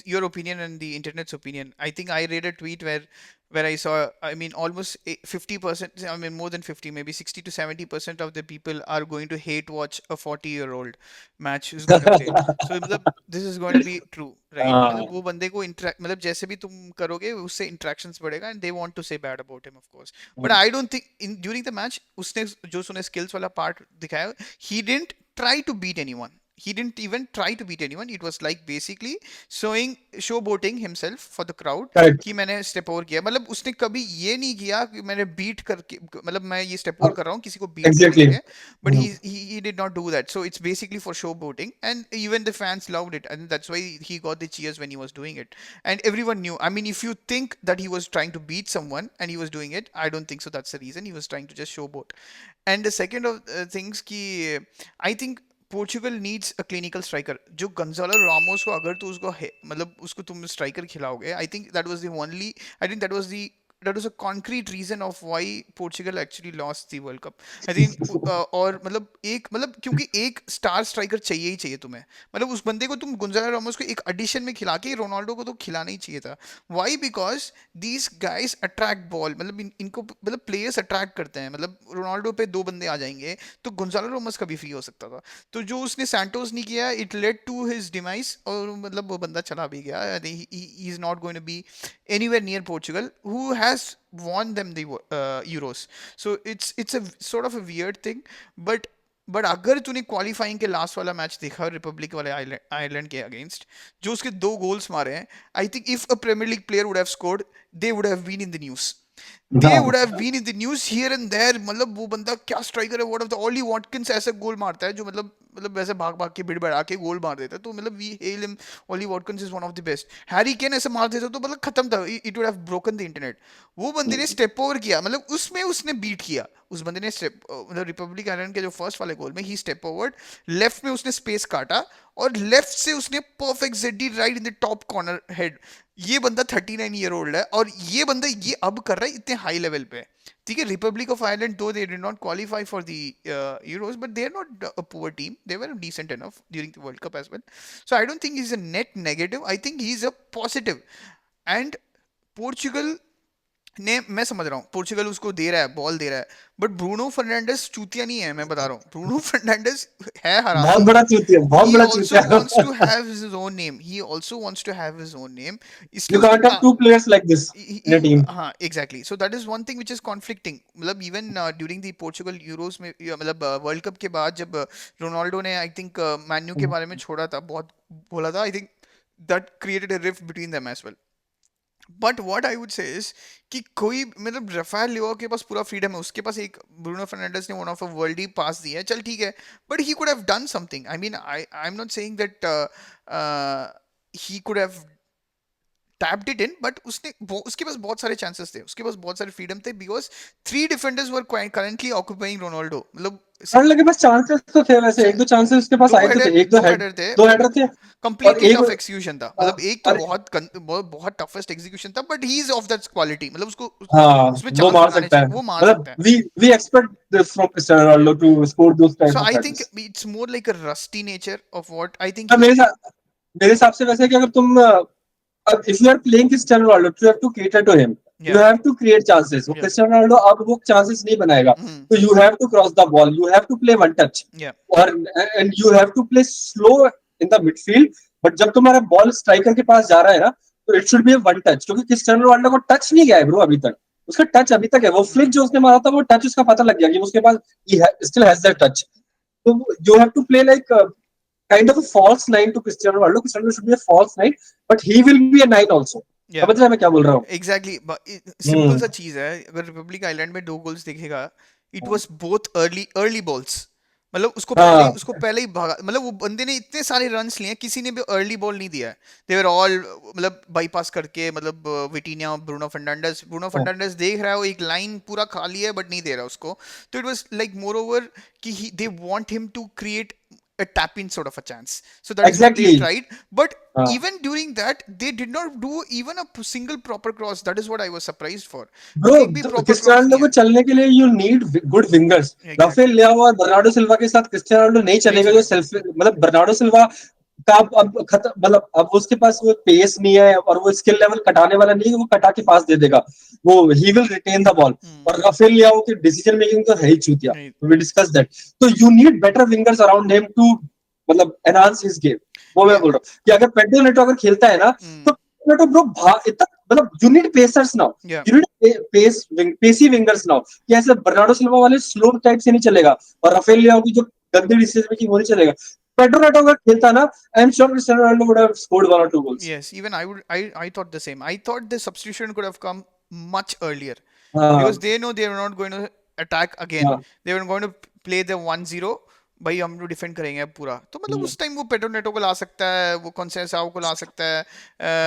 your opinion and the internets opinion, I think I read a tweet where I saw, I mean, almost 50%, I mean more than 50, maybe 60 to 70% of the people are going to hate watch a 40-year-old match who's going to play. So मतलब this is going to be true, right? मतलब वो बंदे को interact, मतलब जैसे भी तुम करोगे उससे interactions बढ़ेगा and they want to say bad about him, of course. But I don't think in during the match उसने जो उसने skills वाला part दिखाया, he didn't try to beat anyone. He didn't even try to beat anyone. It was like basically showboating himself for the crowd correct. कि मैंने step over किया। मतलब उसने कभी ये नहीं किया कि मैंने बीट करके, मतलब मैं ये स्टेप ओवर कर रहा हूँ किसी को बीट करने के एग्जैक्टली। लिए, but he did not do that. So it's basically for showboating, and even the fans loved it, and that's why he got the cheers when he was doing it, and everyone knew. I mean, if you think that he was trying to beat someone and he was doing it, I don't think so. That's the reason he was trying to just showboat. And the second of things कि I think Portugal needs a clinical striker. जो गंजालो Ramos को अगर तो उसको मतलब उसको तुम striker खिलाओगे, आई think that was the only, I think that was a concrete reason of why Portugal actually lost the World Cup. I think और मतलब क्योंकि एक स्टार स्ट्राइकर चाहिए ही चाहिए तुम्हें। मतलब उस बंदे को तुम गुंजालो रामोस को एक एडिशन में खिला के रोनाल्डो को तो खिलाना ही चाहिए था। Why? Because these guys attract ball, मतलब इनको मतलब प्लेयर्स अट्रैक्ट करते हैं। मतलब रोनाल्डो पे दो बंदे आ जाएंगे तो गुंजालो रामोस का भी फ्री हो सकता था। तो जो उसने सैंटोस नहीं किया, it led to his demise, और मतलब वो बंदा चला भी गया। He is not going to be anywhere near Portugal, who has won them the Euros. So it's a sort of a weird thing, but अगर तूने क्वालिफाइंग के लास्ट वाला मैच देखा रिपब्लिक वाले आयरलैंड के अगेंस्ट, जो उसके दो गोल्स मारे हैं, I think if a Premier League player would have scored, they would have been in the news. They हाँ would have been in the news here and there. मतलब वो बंदा क्या स्ट्राइकर है! What of the Ollie Watkins ऐसा goal मारता है जो मतलब वैसे भाग भाग के बिड़बड़ा के गोल मार देता है। तो मतलब we hail him, Ollie Watkins is one of the best. Harry Kane ऐसे मार देता तो मतलब खत्म था, it would have broken the internet. वो बंदे ने स्टेप ओवर किया, मतलब उसमें उसने बीट किया। उस बंदे ने स्टेप, मतलब रिपब्लिक आइलैंड के जो फर्स्ट वाले गोल में ही स्टेप ओवर्ड, लेफ्ट में उसने स्पेस काटा और लेफ्ट से उसने perfect JD right in the top corner head. ये बंदा 39 ईयर ओल्ड है और ये बंदा ये अब कर रहा है इतने हाई लेवल पे। ठीक है, Republic of Ireland though they did not qualify for the Euros, but they are not a poor team, they were decent enough during the world cup as well. So I don't think he's a net negative, I think he's a positive. And Portugal ने, मैं समझ रहा हूँ Portugal उसको दे रहा है, ball दे रहा है, बट ब्रूनो फर्नांडिस चूतिया नहीं है, मैं बता रहा हूँ। ब्रूनो फर्नांडिस है बहुत हरामी। बड़ा चूतिया, बहुत he बड़ा also चूतिया। wants to have his own name, he also wants to have his own name, You इसलिए उसने can't have two players like this in a team. हाँ exactly, so that is one thing which is conflicting. मतलब even during the Portugal Euros में, मतलब world cup के बाद जब Ronaldo ने आई थिंक मैन्यू के बारे में छोड़ा था, बहुत बोला था, I think that created a rift between them as well. But what I would say is कि कोई, मतलब रफाल लियो के पास पूरा फ्रीडम है, उसके पास एक ब्रूनो फर्नांडिस ने वन ऑफ अ वर्ल्ड ही पास दिया है, चल ठीक है, but he could have done something. I mean I am not saying that he could have tapped it in, but उसके पास बहुत सारे चांसेस थे, उसके पास बहुत सारे फ्रीडम थे, because three defenders were currently occupying Ronaldo. मतलब रोनाल्डो के पास चांसेस तो थे, वैसे एक दो चांसेस उसके पास आए तो थे, एक दो हेडर थे, दो बट हेडर थे। और कंप्लीटली एक टफ एक्सक्यूशन था। मतलब एक तो और बहुत टफेस्ट एग्जीक्यूशन था, but he is of that quality, मतलब उसको हाँ उसमें वो चांस मार बनाने सकता है, चाहिए, वो मार मतलब सकता है। We expect this from Cristiano Ronaldo to score those So type of I think headers. it's more like a rusty nature of what I think हाँ, he. मेरे हिसाब से वैसे कि अगर तुम if you are playing Cristiano Ronaldo, you have to cater to him. You Yeah. have to create chances. वो Yeah. Cristiano Ronaldo अब वो chances नहीं बनाएगा. Mhm. So you have to cross the ball. You have to play one touch. Yeah. और and you have to play slow in the midfield. But जब तुम्हारा ball striker के पास जा रहा है ना, तो it should be a one touch. क्योंकि क्रिस्टियानो रोनाल्डो को टच नहीं गया है ब्रो अभी तक. उसका टच अभी तक है. वो फ्लिक जो उसने मारा था, वो टच उसका पता लग गया कि उसके पास he still has that touch. So you have to play like kind of a false nine to Cristiano Ronaldo. Cristiano should be a false nine, but he will be a nine also. Yeah. समझ रहे हैं मैं क्या बोल रहा हूँ? Exactly simple सा चीज है. अगर रिपब्लिक आइलैंड में 2 गोल्स देखेगा, it was both early balls. मतलब उसको पहले ही भागा. मतलब वो बंदे ने इतने सारे रन्स लिए, किसी ने भी अर्ली बॉल नहीं दिया है. दे वर ऑल मतलब बाईपास करके, मतलब विटिनिया, ब्रूनो फर्नांडिस देख रहा है, वो एक लाइन पूरा खाली है बट नहीं दे रहा उसको. तो it was like more over कि they want him to create a tap in sort of a chance. So that is what they tried. But even during that, they did not do even a single proper cross. That is what I was surprised for. Bro, Cristiano को चलने के लिए you need good wingers. Rafael Leao और Bernardo सिल्वा के साथ Cristiano Ronaldo नहीं चलेगा. जो सेल्फ मतलब बर्नार्डो सिल्वा का अब खत्म, मतलब अब उसके पास वो पेस नहीं है और वो स्किल लेवल कटाने वाला नहीं है. वो कटा के पास दे देगा. वो he will retain the ball. और राफेल लियाओ की डिसीजन मेकिंग तो है ही चूतिया. We discussed that. So you need better wingers around him to मतलब enhance his game. वो मैं बोल रहा हूँ कि अगर पेड्रो नेटो अगर खेलता है ना, तो नेटो ब्रो इतना मतलब you need pacers now. You need pacey wingers now. कि ऐसे बर्नार्डो सिल्वा वाले स्लो टाइप से नहीं चलेगा और राफेल लियाओ की जो गंदी डिसीजन मेकिंग वो नहीं चलेगा. Pedro Neto अगर खेलता ना, I am sure Cristiano Ronaldo would have scored 1 or 2 goals. Yes, even I thought the same. I thought the substitution could have come much earlier because they know they were not going to attack again. They were going to play the 1-0. भाई हम लोग defend करेंगे पूरा. तो मतलब उस time वो Pedro Neto को ला सकता है, वो कॉन्सेसाओ को ला सकता है,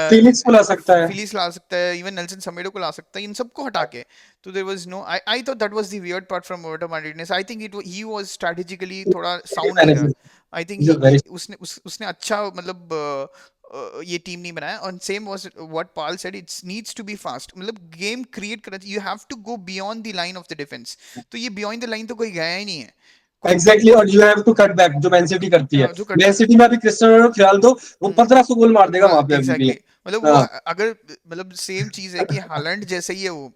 फिलिक्स को ला सकता है, ला सकता है, इवन नेल्सन सेमेडो को ला सकता है. इन सबको हटा के. तो there was no, I thought that was the weird part from Roberto Martinez. I think he was strategically थोड़ा साउंड नहीं था. आई थिंक उसने अच्छा मतलब ये टीम नहीं बनाया. और same was what Paul said, it's needs to be fast. मतलब गेम क्रिएट करना, you have to go beyond the line of the defence. तो ये बियॉन्ड द लाइन तो कोई गया ही नहीं है. Exactly, और you have to cut back जो मैन सिटी करती है. मैन सिटी में अभी क्रिस्टियानो रोनाल्डो खेल दो, वो 1500 गोल मार देगा वहां पे. Exactly. मतलब वो अगर मतलब सेम चीज है कि हालैंड जैसा ही है वो,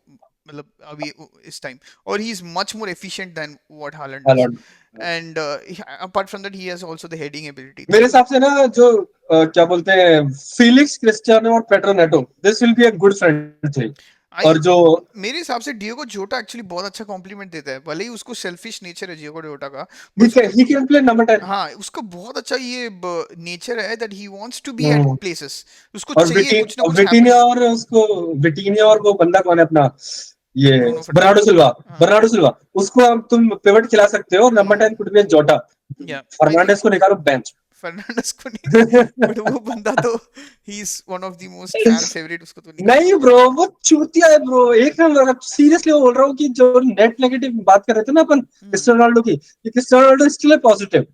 मतलब अभी इस टाइम, और he is much more efficient then what Holland is. And apart from that he has also the heading ability. मेरे हिसाब से ना जो क्या बोलते हैं, फिलिक्स, क्रिस्टियानो और Pedro Neto, this will be a good front three. और जो मेरे हिसाब से डियोगो जोटा एक्चुअली बहुत अच्छा कॉम्प्लीमेंट देता है. भले ही उसको सेल्फिश नेचर है डियोगो जोटा का, he can play number 10. हाँ, उसका बहुत अच्छा ये नेचर है that he wants to be at places. उसको चाहिए कुछ ना कुछ. विटिनिया और वो बंदा कौन है अपना, ये बर्नार्डो सिल्वा, उसको तुम पिवट खिला सकते हो. नंबर 10 कुड बी जोटा. फर्नांडिस को निकालो बेंच. फर्नांडिस को नहीं, बट वो बंदा तो he is one of the most fan favourite. उसको तो नहीं ब्रो, वो चूतिया है ब्रो. एक नंबर सीरियसली बोल रहा हूँ कि जो नेट नेगेटिव बात कर रहे थे ना अपन क्रिस्टियानो रोनाल्डो की, कि क्रिस्टियानो रोनाल्डो स्टिल पॉजिटिव,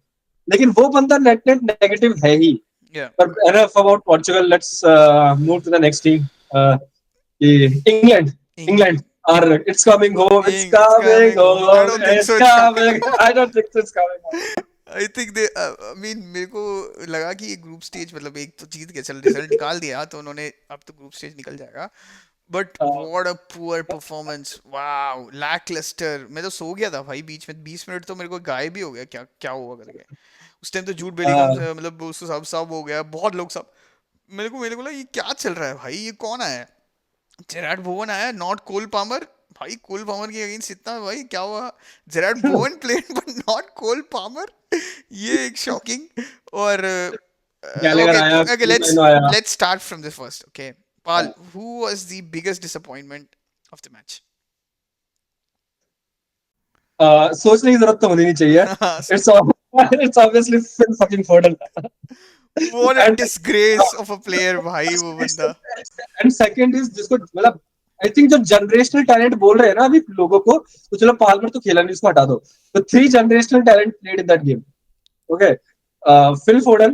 लेकिन वो बंदा नेट नेगेटिव है ही. पर enough about Portugal, let's move to the next team. England or it's coming home. I don't think it's coming home. I think they I mean मेरे को लगा कि ये ग्रुप स्टेज, मतलब एक तो जीत के चल रिजल्ट निकाल दिया तो उन्होंने, अब तो ग्रुप स्टेज निकल जाएगा. But what a poor performance. Wow, lacklustre. मैं तो सो गया था भाई बीच में. 20 मिनट तो मेरे को गायब ही हो गया, क्या हुआ करके. उस टाइम तो जूड बेलिंगहम मतलब उसको सब हो गया, बहुत लोग सब. मेरे को लगा ये क्या चल रहा है भाई, ये कौन आया. जेरार्ड बोवन आया, नॉट कोल पामर. भाई कोल पामर के अगेंस्ट इतना, भाई क्या हुआ. Jarrod Bowen played but not Cole Palmer. ये एक शॉकिंग. और okay, let's start from the first. Okay, Paul, who was the biggest disappointment of the match? सोचने की जरूरत तो होनी नहीं चाहिए. It's obviously Phil fucking Foden. What a disgrace of a player भाई वो बंदा. And second is जिसको मतलब I think जो जनरेशनल टैलेंट बोल रहे हैं ना अभी लोगों को, तो चलो पाल्मर तो खेला नहीं, उसको हटा दो. तो 3 generational talent played in that game. Okay, Phil Foden,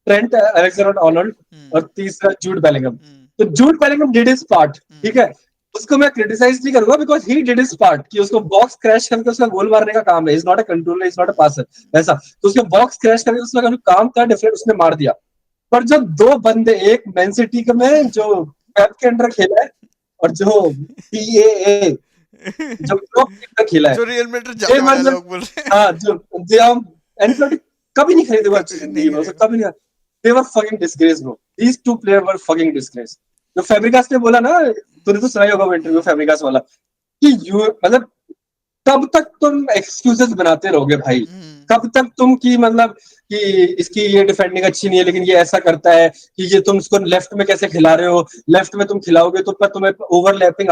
Trent Alexander-Arnold और तीसरा जूड बेलिंगहम. तो जूड बेलिंगहम डिड हिज पार्ट, ठीक है, उसको मैं क्रिटिसाइज नहीं करूंगा because he did his part कि उसको बॉक्स क्रैश करके उसका गोल मारने का काम है. Is not a controller, is not a passer वैसा. तो उसके बॉक्स क्रैश करके उसका काम था डिफरेंट, उसने मार दिया. पर जब दो बंदे, एक मैन सिटी का में जो पेप के अंडर खेला है और जो टीएए जो क्लोप के अंडर खेला है, जो रियल मैड्रिड ये जाने वाला है मतलब, लोग बोल रहे हाँ जो एनसेलोटी कभी नहीं खरीदे वो अच्छी नहीं जिंदगी में, उसे करेगा। कभी नहीं। They were fucking disgrace bro, these two player were fucking disgrace. जो फैब्रिगास ने बोला ना, तूने तो सुना ही होगा वो इंटरव्यू हम्म, फैब्रिगास वाला, कि यू मतलब कब तक तुम एक्सक्यूजेस बनाते रहोगे भाई? हम्म, कब तक तुम की मतलब कि इसकी ये डिफेंडिंग अच्छी नहीं है लेकिन ये ऐसा करता है, कि ये तुम इसको लेफ्ट में कैसे खिला रहे हो, लेफ्ट में तुम खिलाओगे तो पर तुम्हें ओवरलैपिंग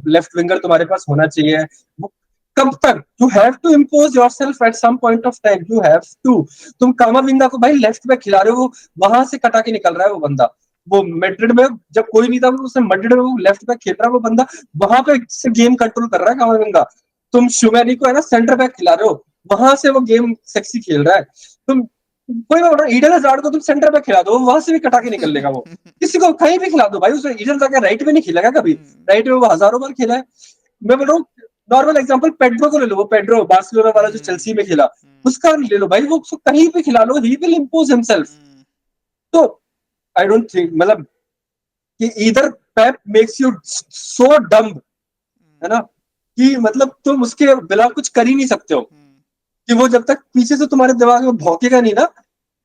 लेफ्ट विंगर तुम्हारे पास होना चाहिए। वो कब तक? You have to impose yourself at some point of time, you have to. तुम कामाविंगा को भाई लेफ्ट में खिला रहे हो, वहां से कटा के निकल रहा है वो बंदा। वो मैड्रिड में जब कोई नहीं था, उसने मैड्रिड में वो लेफ्ट बैक खेल रहा है वो बंदा, वहां पे से गेम कंट्रोल कर रहा है कामाविंगा। तुम शुमैनी को है ना सेंटर बैक खिला रहे हो, वहां से वो गेम सेक्सी खेल रहा है। तुम कोई बोल रहा ईडन हजार्ड को तुम सेंटर बैक खिला दो, वहां से भी कटा के निकल लेगा वो। किसी को कहीं भी खिला दो भाई, उसने ईडन जाके राइट में नहीं खेलेगा कभी। हम्म, राइट में वो हजारों बार खेला है। मैं बोल रहा हूँ, नॉर्मल एग्जांपल पेड्रो को ले लो, वो पेड्रो बार्सिलोना वाला जो हम्म, चेल्सी में खेला, हम्म, उसका ले लो भाई, वो उसको कहीं भी खिला लो, ही विल इंपोज हिमसेल्फ। हम्म, तो आई डोंट थिंक मतलब कि इधर पेप मेक्स यू सो डम, है ना, कि मतलब तुम उसके बिना कुछ कर ही नहीं सकते हो। हम्म, कि वो जब तक पीछे से तुम्हारे दिमाग में भौंकेगा नहीं ना,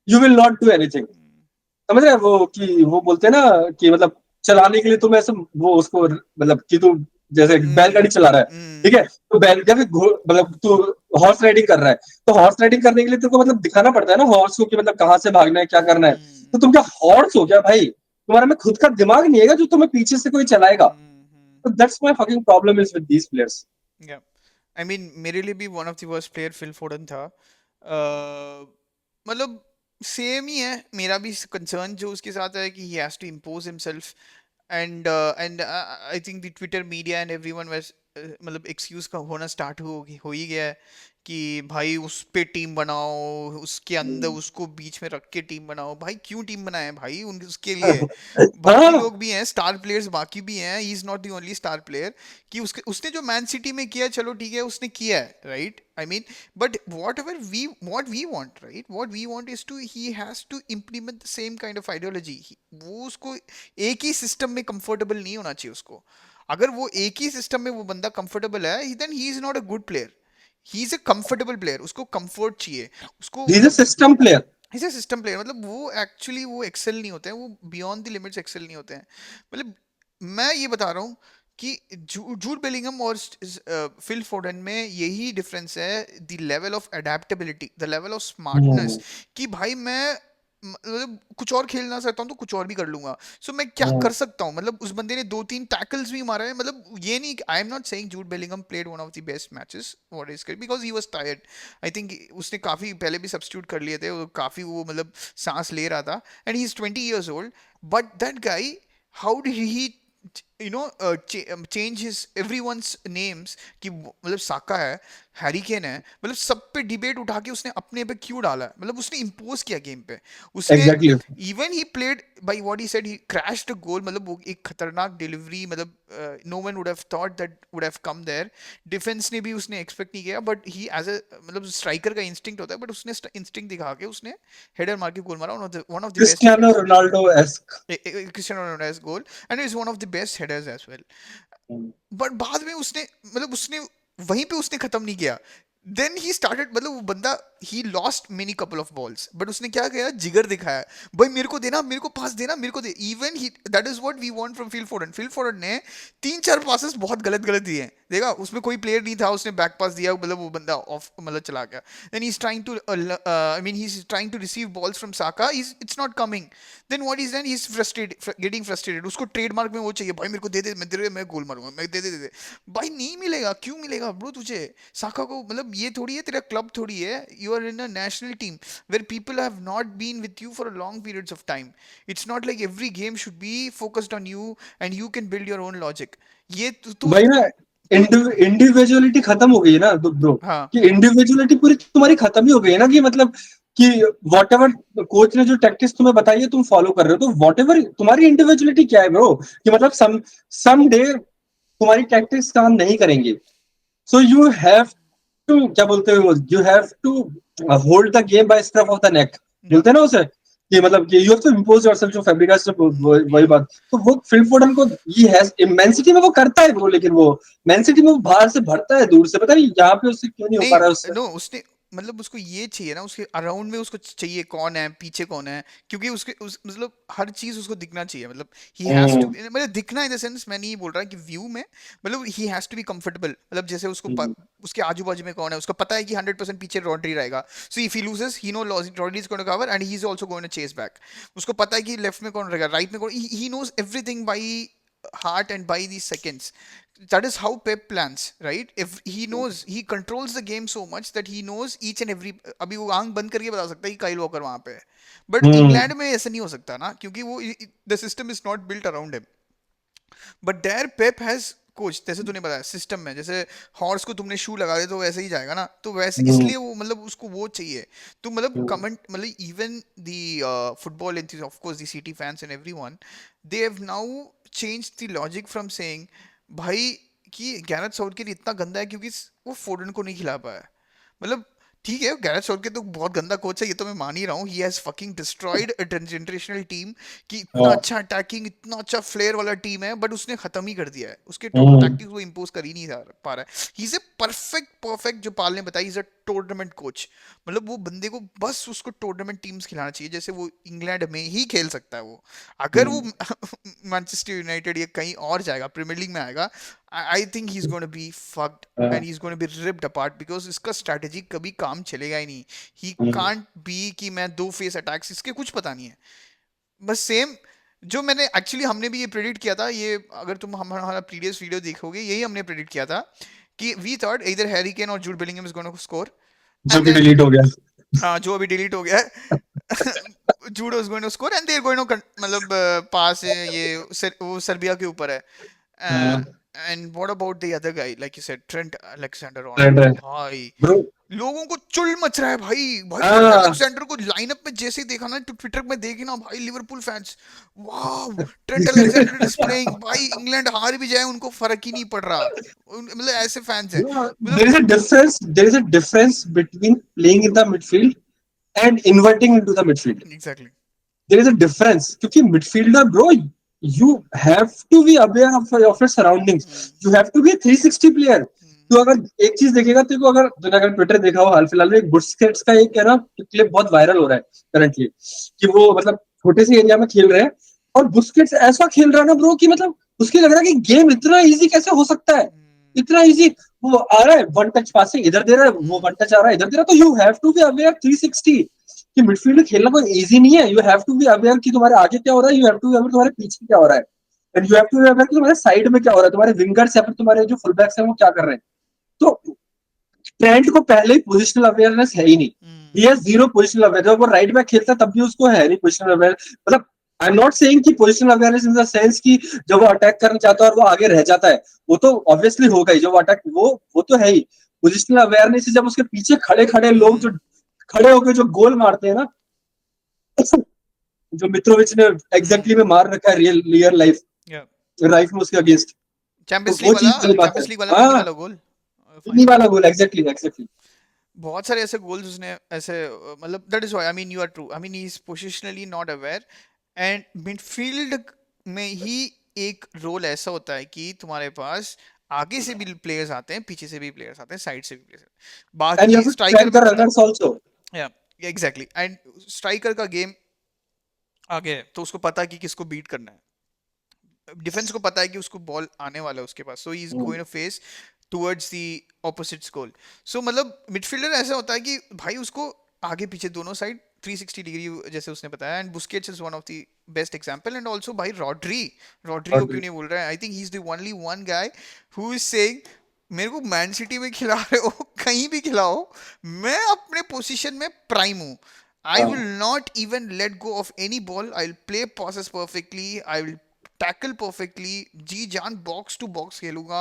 you will not do anything. Hmm, समझ रहे हैं वो, कि वो बोलते हैं ना कि मतलब चलाने के लिए तुम ऐसे वो उसको मतलब कि तू जैसे बैलगाड़ी चला रहा है, ठीक है, तो बैल या फिर मतलब तू हॉर्स राइडिंग कर रहा है, तो हॉर्स राइडिंग करने के लिए तेरे को मतलब दिखाना पड़ता है ना हॉर्स को कि मतलब कहाँ से भागना है, क्या करना है। तो तुम क्या हॉर्स हो क्या भाई? तुम्हारा में खुद का दिमाग नहीं है जो तुम्हें पीछे से कोई चलाएगा? तो that's my fucking problem is with these players. या आई मीन मेरे लिए भी one of the worst player Phil Foden था। मतलब सेम ही है मेरा भी कंसर्न जो उसके साथ है कि he has to impose himself. And I think the Twitter media and everyone was मतलब एक्सक्यूज का होना स्टार्ट हो ही गया है कि भाई उस पे टीम बनाओ, उसके अंदर उसको बीच में रख के टीम बनाओ। भाई क्यों टीम बनाए हैं भाई उन उसके लिए? बाकी हाँ, लोग भी हैं, स्टार प्लेयर्स बाकी भी हैं, ही is not the only star player. कि उसने जो मैन सिटी में किया चलो ठीक है उसने किया है, right, I mean but what we want, right, what we want is to he has to implement the same kind of ideology. वो उसको एक ही सिस्टम में कंफर्टेबल नहीं होना चाहिए उसको। अगर वो एक ही सिस्टम में वो बंदा कंफर्टेबल है then he is not a good player. He is a comfortable player, उसको कंफर्ट चाहिए उसको ही इज अ मतलब। System player. Is a system player मतलब वो एक्चुअली वो एक्सेल नहीं होते हैं, वो बियॉन्ड द लिमिट्स एक्सेल नहीं होते हैं। मतलब मैं ये बता रहा हूँ कि जूड बेलिंगम और फिल फोर्डन में यही डिफरेंस है, the level of adaptability, the level of smartness. कि भाई मैं मतलब कुछ और खेलना चाहता हूँ तो कुछ और भी कर लूंगा। सो मैं क्या कर सकता हूँ, मतलब उस बंदे ने दो तीन टैकल्स भी मारा है। मतलब ये नहीं, आई am not saying Jude Bellingham played one of the best matches what is because he was tired. I think उसने काफी पहले भी सब्स्टिट्यूट कर लिए थे, वो काफी वो मतलब सांस ले रहा था। And he is 20 years old, but that guy, how did he change his everyone's names? कि मतलब साका है, हैरी केन है, मतलब सब पे डिबेट उठा के उसने अपने पे क्यों डाला है? मतलब उसने इम्पोज किया गेम पे। उसने exactly. Even he played by what he said, he crashed a goal. मतलब वो एक खतरनाक डिलीवरी, मतलब no one would have thought that would have come there. Defence ने भी उसने एक्सपेक्ट नहीं किया, बट ही एज अ मतलब स्ट्राइकर का इंस्टिंक्ट होता है, बट उसने इंस्टिंक्ट दिखा के उसने हेडर मार के गोल मारा। One of the best Cristiano Ronaldo एस्क। Cristiano Ronaldo's goal, and is one of the best headers as well. But बाद में उसने मतलब उसने वहीं पे उसने खत्म नहीं किया। देन ही स्टार्टेड, मतलब वो बंदा he lost many couple of balls, but उसने क्या किया, जिगर दिखाया। भाई मेरे को देना, मेरे को पास देना, मेरे को दे। Even he that is what we want from Phil Foden. Phil Foden ने तीन चार पासेस बहुत गलत गलत दिए हैं, देखा उसमें कोई प्लेयर नहीं था, उसने बैक पास दिया, मतलब वो बंदा ऑफ मतलब चला गया। Then he is trying to I mean he is trying to receive balls from Saka, it's not coming. Then what is then he is frustrated, getting frustrated. उसको ट्रेडमार्क में वो चाहिए, भाई मेरे को दे दे, मैं तेरे मैं गोल मारूंगा, मैं दे दे। भाई नहीं मिलेगा, क्यों मिलेगा ब्रो तुझे? साका को मतलब ये थोड़ी है तेरा क्लब थोड़ी है, you are in a national team where people have not been with you for a long periods of time. It's not like every game should be focused on you and you can build your own logic. ये तू भाई ना, तू individuality खत्म हो गई है ना ब्रो। हाँ, कि इंडिविजुअलिटी पूरी तुम्हारी खत्म ही हो गई है ना, कि मतलब कि वॉट एवर कोच ने जो टैक्टिक्स तुम्हें बताई है तुम फॉलो कर रहे हो, तो वॉट एवर तुम्हारी इंडिविजुअलिटी क्या है ब्रो? कि मतलब सम डे तुम्हारी टैक्टिक्स काम नहीं करेंगे, सो यू हैव टू क्या बोलते हो, you have to hold the game by scruff of the neck, या बोलते हैं ना उसे। कि मतलब कि you have to impose yourself, जो फैब्रिकास से वही या बात। तो वो फिल फोर्डन को ही हैज मैन सिटी में वो करता है ब्रो, लेकिन वो मैन सिटी में वो बाहर से भरता है दूर से, पता नहीं यहाँ पे उससे क्यों नहीं हो पा रहा है नहीं उससे। नो उसने मतलब उसको ये चाहिए ना, उसके अराउंड में उसको चाहिए कौन है पीछे कौन है, क्योंकि उसके मतलब हर चीज उसको दिखना चाहिए, मतलब ही हैज टू, हम्म, मतलब दिखना इन द सेंस मैं नहीं बोल रहा कि व्यू में, मतलब he has to be comfortable, मतलब जैसे उसको हम्म, उसके आजू बाजू में कौन है, उसको पता है कि 100% पीछे रॉड्री रहेगा, so if he loses he know Rodri is going to cover and he is also going to chase back, उसको पता है कि लेफ्ट में कौन रहेगा, राइट में कौन, he knows everything by heart and by these seconds. That is how Pep plans, right? If he knows, he controls the game so much that he knows each and every, अभी वो आंख बंद करके बता सकता है कि काइल वॉकर वहां पे है, बट हम्म, इंग्लैंड में ऐसा नहीं हो सकता ना, क्योंकि वो the system is not built around him, but there Pep has coach, जैसे तूने बताया सिस्टम में, जैसे हॉर्स को तुमने शू लगा दे तो वैसे ही जाएगा ना, तो वैसे हम्म, इसलिए वो मतलब उसको वो चाहिए, तो मतलब हम्म, कमेंट मतलब even the football enthusiast, of course the city fans and everyone, they have now change the logic from saying भाई कि गैरेथ साउथगेट इतना गंदा है क्योंकि वो फोर्डन को नहीं खिला पाया, मतलब ठीक है गैरेथ साउथगेट तो बहुत गंदा कोच है, ये तो मैं मान ही रहा हूँ, he has fucking destroyed a generational team, कि इतना हाँ, अच्छा अटैकिंग इतना अच्छा फ्लेयर वाला टीम है, बट उसने खत्म ही कर दिया है, उसके हम्म, टैक्टिक्स वो इंपोज कर ही नहीं पा रहा है, he is a perfect perfect, जो पाल ने बताया, इज अ टूर्नामेंट कोच, मतलब वो बंदे को बस उसको टूर्नामेंट टीम्स खिलाना चाहिए, जैसे वो इंग्लैंड में ही खेल सकता है वो, अगर वो हम्म, मैनचेस्टर यूनाइटेड या कहीं और जाएगा प्रीमियर लीग में आएगा, I think he is going to be fucked हाँ, and he is going to be ripped apart, because इसका स्ट्रैटेजी कभी काम चलेगा ही नहीं, ही हम्म, कांट बी कि मैं दो फेस अटैक्स, इसके कुछ पता नहीं है, बस सेम जो मैंने एक्चुअली हमने भी ये प्रेडिक्ट किया था, ये अगर तुम हमारा प्रीवियस वीडियो देखोगे यही हमने प्रेडिक्ट किया था कि वी थॉट इधर हैरी केन और Jude Bellingham is gonna score, जो एंड कि देन डिलीट हो गया। हाँ जो अभी डिलीट हो गया है Jude is going to score and they are going to मतलब पास है ये वो सर्बिया के ऊपर है, हाँ, and what about the other guy like you said Trent Alexander trend Arnold है भाई, ब्रो। लोगों को चुल मच रहा है भाई, भाई ट्रेंट हाँ, अलेक्जेंडर को लाइनअप में जैसे ही देखा ना, तो ट्विटर में देखी ना भाई, लिवरपूल फैंस वाह ट्रेंट अलेक्जेंडर इज प्लेइंग, भाई इंग्लैंड हार भी जाए उनको फर्क ही नहीं पड़ रहा, मतलब ऐसे फैंस हैं, there मतलब is a difference. There is a difference between playing in the midfield and inverting into the midfield. Exactly There is a difference क्योंकि midfielder bro, you have to be aware of your surroundings. You have to be a 360 player. तो अगर एक चीज देखेगा तो अगर तूने अगर ट्विटर देखा हो हाल फिलहाल में, बुस्केट्स का एक है ना क्लिप बहुत वायरल हो रहा है करंटली, कि वो मतलब छोटे से एरिया में खेल रहे हैं और बुस्केट्स ऐसा खेल रहा है ना ब्रो कि मतलब उसके लग रहा है कि गेम इतना इजी कैसे हो सकता है, इतना इजी। वो आ रहा है वन टच पासिंग इधर दे रहा है, वो वन टच आ रहा है इधर दे रहा है, तो you have to be aware 360 कि मिडफील्ड में खेलना कोई इजी नहीं है। You have to be aware कि तुम्हारे आगे क्या हो रहा है, you have to be aware तुम्हारे पीछे क्या हो रहा है, and you have to be aware कि तुम्हारे साइड में क्या हो रहा है, तुम्हारे विंगर्स या फिर तुम्हारे जो फुल बैक्स हैं वो क्या कर रहे हैं। तो ट्रेंट को पहले ही पोजिशनल अवेयरनेस है ही नहीं, he has zero positional awareness. वो राइट बैक खेलता है तब भी उसको है नहीं पोजिशनल अवेयरनेस, मतलब आई एम नॉट सेइंग कि positional awareness in the sense कि जब वो अटैक करना चाहता है और वो आगे रह जाता है, वो तो ऑब्वियसली होगा ही, जब वो अटैक वो तो है ही। पोजिशनल अवेयरनेस जब उसके पीछे खड़े खड़े लोग जो खड़े होकर जो गोल मारते हैं ना, जो मित्रोविच ने एग्जैक्टली में मार रखा है रियल लाइफ लाइफ में उसके अगेंस्ट, तो चैंपियंस लीग वो वाला, चीज वाली बात है। चैंपियंस लीग वाला मिनी हाँ, वाला गोल इन्हीं फाइनल वाला में, गोल एग्जैक्टली एग्जैक्टली। बहुत सारे ऐसे गोल्स उसने ऐसे मतलब that is why I mean you are true, I mean he is positionally not aware, and midfield में ही एक रोल ऐसा होता है कि तुम्हारे पास आगे से भी प्लेयर्स आते हैं, पीछे से भी प्लेयर्स आते हैं, साइड से भी प्लेयर्स आते हैं, एंड यू बाकी हैव टू स्ट्राइकर ट्रैक में द बंदा, रनर्स आल्सो। या एग्जैक्टली, एंड स्ट्राइकर का गेम आगे है तो उसको पता है कि किसको बीट करना है, डिफेंस को पता है कि उसको बॉल आने वाला है उसके पास, so he is going to face towards the opposite goal, so मतलब मिडफील्डर ऐसा होता है कि भाई उसको आगे पीछे दोनों साइड 360 डिग्री जैसे उसने बताया, and Busquets is one of the best example, and also भाई रॉड्री, रॉड्री को क्यों नहीं बोल रहा है, I think he is the only one guy who is saying मेरे को मैन सिटी में खिला रहे हो कहीं भी खिलाओ, मैं अपने पोजीशन में प्राइम हूँ, I will not even let go of any ball. I'll play passes perfectly. I will tackle perfectly, जी जान बॉक्स टू बॉक्स खेलूंगा,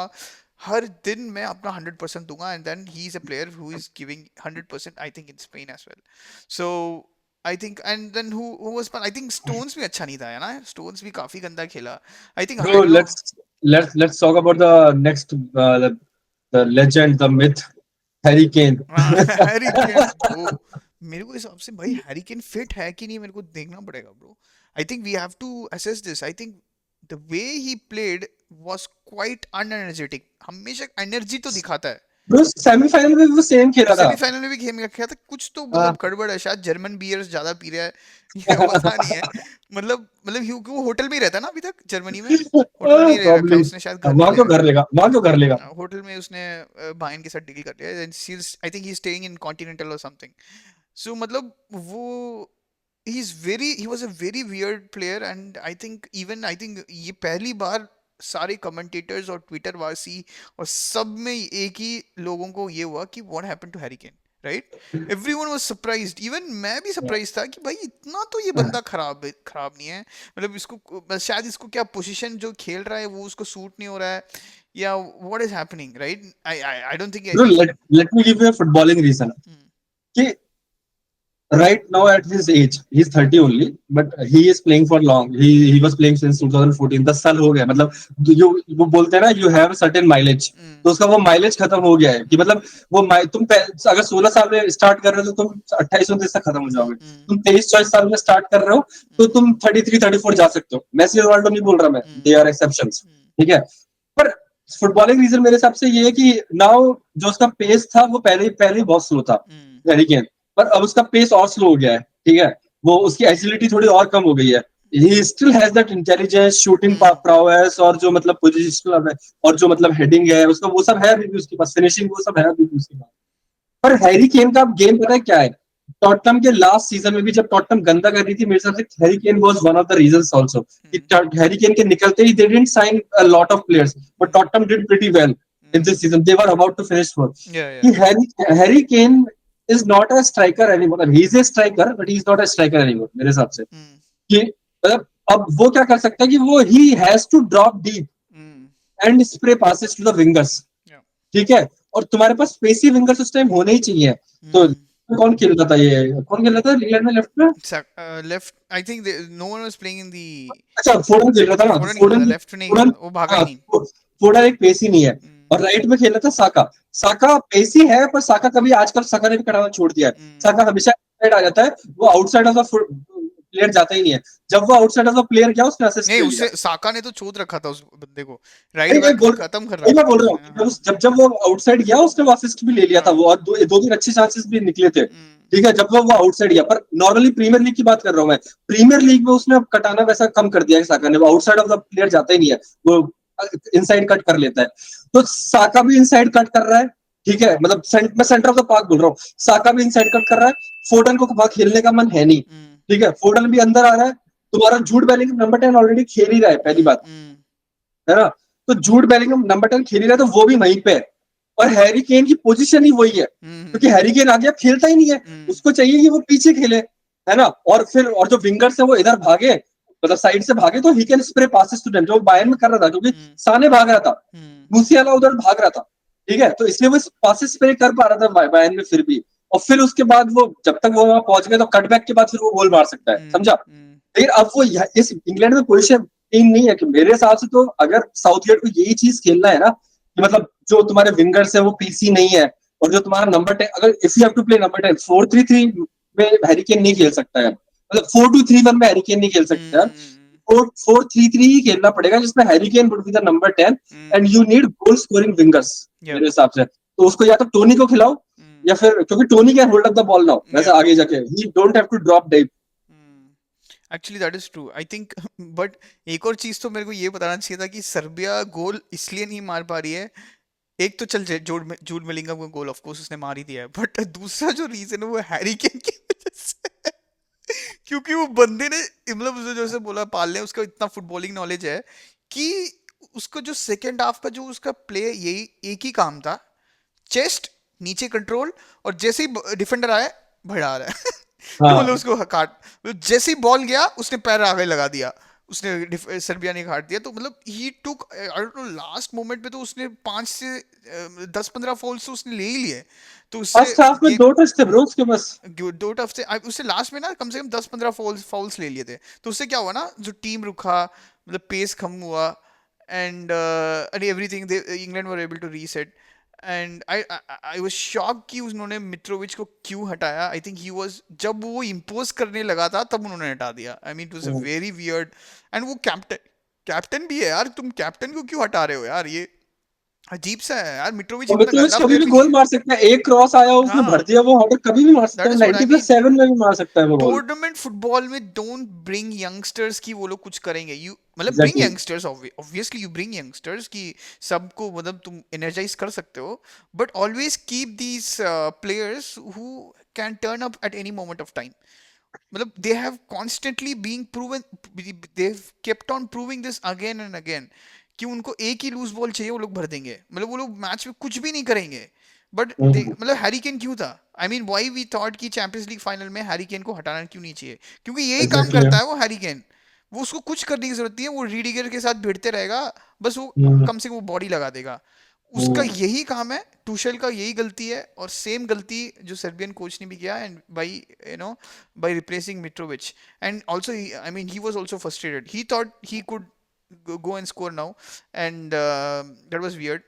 हर दिन मैं अपना 100% दूंगा, and then he is a player who is giving 100% I think in Spain as well, so I think, and then who was, I think Stones भी अच्छा नहीं था है ना, स्टोन्स भी काफी गंदा खेला, I think I Bro, don't know, let's talk about the next the legend, the myth, Harry Kane. Harry Kane, मेरे को हिसाब से भाई हैरी केन फिट है कि नहीं मेरे को देखना पड़ेगा bro. I think we have to assess this. I think the way he played was quite unenergetic. हमेशा एनर्जी तो दिखाता है. ब्रो सेमीफाइनल में भी वो सेम खेला था। सेमीफाइनल में भी खेल रखा था. कुछ तो हाँ। मतलब गड़बड़ है. शायद जर्मन बियर्स ज्यादा पी रहा है. ये पता नहीं है. मतलब वो होटल में ही रहता है ना अभी तक जर्मनी में. होटल में नहीं रह रखा प्रॉब्ली उसने. शायद घर नहीं वहां ले क्यों कर लेगा, वहां क्यों कर लेगा। होटल में उसने बायन के साथ डील कर लिया. आई think he staying in continental और समथिंग. सो मतलब वो he was a very weird player. And I think ये पहली बार सारे कमेंटेटर्स और ट्विटर वासी और सब में एक ही लोगों को ये हुआ कि what happened to Harry Kane. Right. Everyone was surprised. Even मैं भी सरप्राइज था कि भाई इतना तो ये बंदा खराब नहीं है. मतलब इसको शायद इसको क्या पोजीशन जो खेल रहा है वो उसको सूट नहीं हो रहा है या what is happening. Right. I don't think. Bro let me give you a footballing reason कि right now at his age he's 30 only, but he is playing for long. He was playing since 2014. 10 साल हो गया. मतलब जो वो बोलते हैं ना you have a certain mileage, तो उसका वो माइलेज खत्म हो गया है कि मतलब वो अगर 16 साल में स्टार्ट कर रहे हो तो तुम 28-29 तक खत्म हो जाओगे. तुम 23-24 साल में स्टार्ट कर रहे हो तो तुम 33-34 जा सकते हो. मैसी रोनाल्डो नहीं बोल रहा मैं, दे आर एक्सेप्शंस. ठीक है. पर फुटबॉलिंग रीजन मेरे हिसाब से ये है कि नाउ जो उसका पेस था वो पहले पहले बहुत स्लो था हैरी केन, पर अब उसका पेस और स्लो हो गया है. ठीक है. वो उसकी एजिलिटी थोड़ी और कम हो गई है. He still has that intelligence, shooting prowess और जो मतलब पोजिशनल है और जो मतलब हेडिंग है उसका, वो सब है अभी भी उसके पास. फिनिशिंग वो सब है अभी भी उसके पास. पर हैरी केन का गेम पता है क्या है. टॉटनम के लास्ट सीजन में भी जब टॉटनम गंदा कर रही थी, मेरे हिसाब से Harry Kane was one of the reasons also कि हैरी केन के निकलते ही they didn't sign a lot of players, but Tottenham did pretty well in this season. They were about to finish fourth. कि Harry Kane is not a striker anymore. He is a striker, but he is not a striker anymore. मेरे हिसाब से कि मतलब अब वो क्या कर सकता है कि वो he has to drop deep and spray passes to the wingers. ठीक है. और तुम्हारे पास स्पेसी विंगर्स उस टाइम होने ही चाहिए. तो कौन खेल रहा था, ये कौन खेल रहा था इंग्लैंड में लेफ्ट में. Left. I think no one was playing in the. अच्छा फोर्डन खेल रहा था ना. फोर्डन लेफ्ट नहीं खेल फोर्डन रहा. वो भागा ही नहीं. फोर्डन एक पेसी नहीं है. और राइट में खेल रहा था साका. साका पेसी है पर साका कभी आजकल साका ने भी कराना छोड़ दिया है. साका हमेशा आउटसाइड आ जाता है. वो आउटसाइड ऑफ द प्लेयर जाता ही नहीं है. जब वो आउटसाइड ऑफ द प्लेयर गया उसने असिस्ट नहीं ले उससे लिया. साका ने तो चोद रखा था उस बंदे को. राइट नहीं, बैक खत्म कर मैं रखा बोल रहा था. हूँ जब वो आउटसाइड गया उसने वो असिस्ट भी ले लिया था. वो और दो तीन अच्छे चांसेस भी निकले थे. ठीक है. जब वो आउटसाइड गया, पर नॉर्मली प्रीमियर लीग की बात कर रहा हूँ मैं. प्रीमियर लीग में उसने अब कटाना वैसा कम कर दिया है साका ने. वो आउटसाइड ऑफ द प्लेयर जाता ही नहीं है. वो इनसाइड कट कर लेता है. तो साका भी इनसाइड कट कर रहा है. ठीक है. मतलब मैं सेंटर ऑफ द पार्क बोल रहा हूँ. साका भी इनसाइड कट कर रहा है. फोर्डन को वहां खेलने का मन है नहीं. ठीक है. फोर्डन भी अंदर आ रहा है. तुम्हारा जूड बेलिंगम नंबर 10 ऑलरेडी खेल ही रहा है पहली बात, है ना. तो जूड बेलिंगम नंबर 10 खेल ही रहा है तो वो भी वहीं पे है. और हैरी केन की पोजीशन ही वही है, क्योंकि हैरी केन आगे अब खेलता ही नहीं है. उसको चाहिए कि वो पीछे खेले, है ना. और फिर और जो विंगर्स है वो इधर भागे, मतलब साइड से भागे तो he can spray passes to them, जो बायर्न में कर रहा था. क्योंकि साने भाग रहा था, मूसियाला उधर भाग रहा था. ठीक है. तो इसलिए वो पासेस स्प्रे कर पा रहा था बायर्न में फिर भी. और फिर उसके बाद वो जब तक वो वहां पहुंच गया तो कटबैक के बाद फिर वो गोल मार सकता है, समझा. लेकिन अब वो इस इंग्लैंड में पोजीशन टीम नहीं है कि मेरे हिसाब से. तो अगर साउथगेट को यही चीज खेलना है ना कि मतलब जो तुम्हारे विंगर्स है वो पीसी नहीं है, और जो तुम्हारा नंबर 10, अगर if you have to play number 10 4-3-3 में हैरी केन नहीं खेल सकता है. मतलब 4-2-3-1 में हैरी केन नहीं खेल सकता है. 4-4-3-3 ही खेलना पड़ेगा जिसमें Harry Kane would be the number 10 and you need goal scoring wingers मेरे हिसाब से. तो उसको या तो टोनी को खिलाओ या फिर, क्योंकि Toni can hold up the ball now वैसे आगे जाके, he don't have to drop deep. Actually that is true I think. But एक और चीज तो मेरे को ये बताना चाहिए था कि सर्बिया गोल इसलिए नहीं मार पा रही है. एक तो चल जूड मिलिंगम को गोल ऑफ कोर्स उसने मार ही दिया है. बट दूसरा जो रीजन है वो हैरी केन की वजह से. क्योंकि वो बंदे ने मतलब उसे जैसे बोला पाल ने उसका इतना फुटबॉलिंग नॉलेज है कि उसको जो सेकेंड हाफ का जो उसका प्ले यही एक ही काम था. चेस्ट नीचे कंट्रोल, और जैसे ही डिफेंडर आया भड़ा रहा है. तो मतलब उसको काट, जैसे ही बॉल गया उसने पैर आगे लगा दिया. उसने सर्बिया ने काट दिया. तो मतलब he took I don't know last moment पे तो उसने 5 से 10-15 फॉल्स तो उसने ले ही लिए. तो उससे फर्स्ट हाफ में 2 टच थे ब्रो उसके बस. 2 टफ से उससे लास्ट में ना कम से कम 10-15 फॉल्स ले लिए थे. तो उससे क्या हुआ ना, जो टीम रुका, मतलब पेस कम हुआ, and everything England were able to reset. And I was shock कि उन्होंने मित्रोविच को क्यों हटाया. आई थिंक ही वाज, जब वो इम्पोज करने लगा था तब उन्होंने हटा दिया. आई mean it was a hmm. Very weird. And वो कैप्टन कैप्टन भी है यार, तुम कैप्टन को क्यों हटा रहे हो यार, ये अजीब सा है यार. मिट्रोविच और इतना मित्रोविच गंदा कभी प्लेयर भी भी नहीं गोल है. मार सकता है, एक क्रॉस आया उसने भर हाँ, दिया, वो ऑर्डर कभी भी मार सकता दैट है, इज व्हाट आई 90+7 में भी मार सकता है वो गोल। टूर्नामेंट फुटबॉल में डोंट ब्रिंग यंगस्टर्स की वो लोग कुछ करेंगे. यू मतलब bring exactly. Youngsters, obviously you bring youngsters कि सबको मतलब तुम एनर्जाइज कर सकते हो. But always keep these players who can turn up at any moment of time. मतलब they have constantly being proven, they've kept on proving this again and again कि उनको एक ही लूज बॉल चाहिए, वो लोग भर देंगे. मतलब वो लोग मैच में कुछ भी नहीं करेंगे. बट दे मतलब हैरी केन क्यों था, I mean why we thought कि चैंपियंस लीग फाइनल में हैरी केन को हटाना क्यों नहीं चाहिए, क्योंकि यही काम एग्जैक्टली। करता है वो हैरी केन. वो उसको कुछ करने की जरूरत नहीं है, वो रीडिगर के साथ भिड़ते रहेगा, बस वो कम से कम वो बॉडी लगा देगा. उसका यही काम है, टूशल का यही गलती है, और सेम गलती जो सर्बियन कोच ने भी किया, and by you know by replacing Mitrovic. And also, I mean, he was also frustrated. He thought he could go and score now, and that was weird.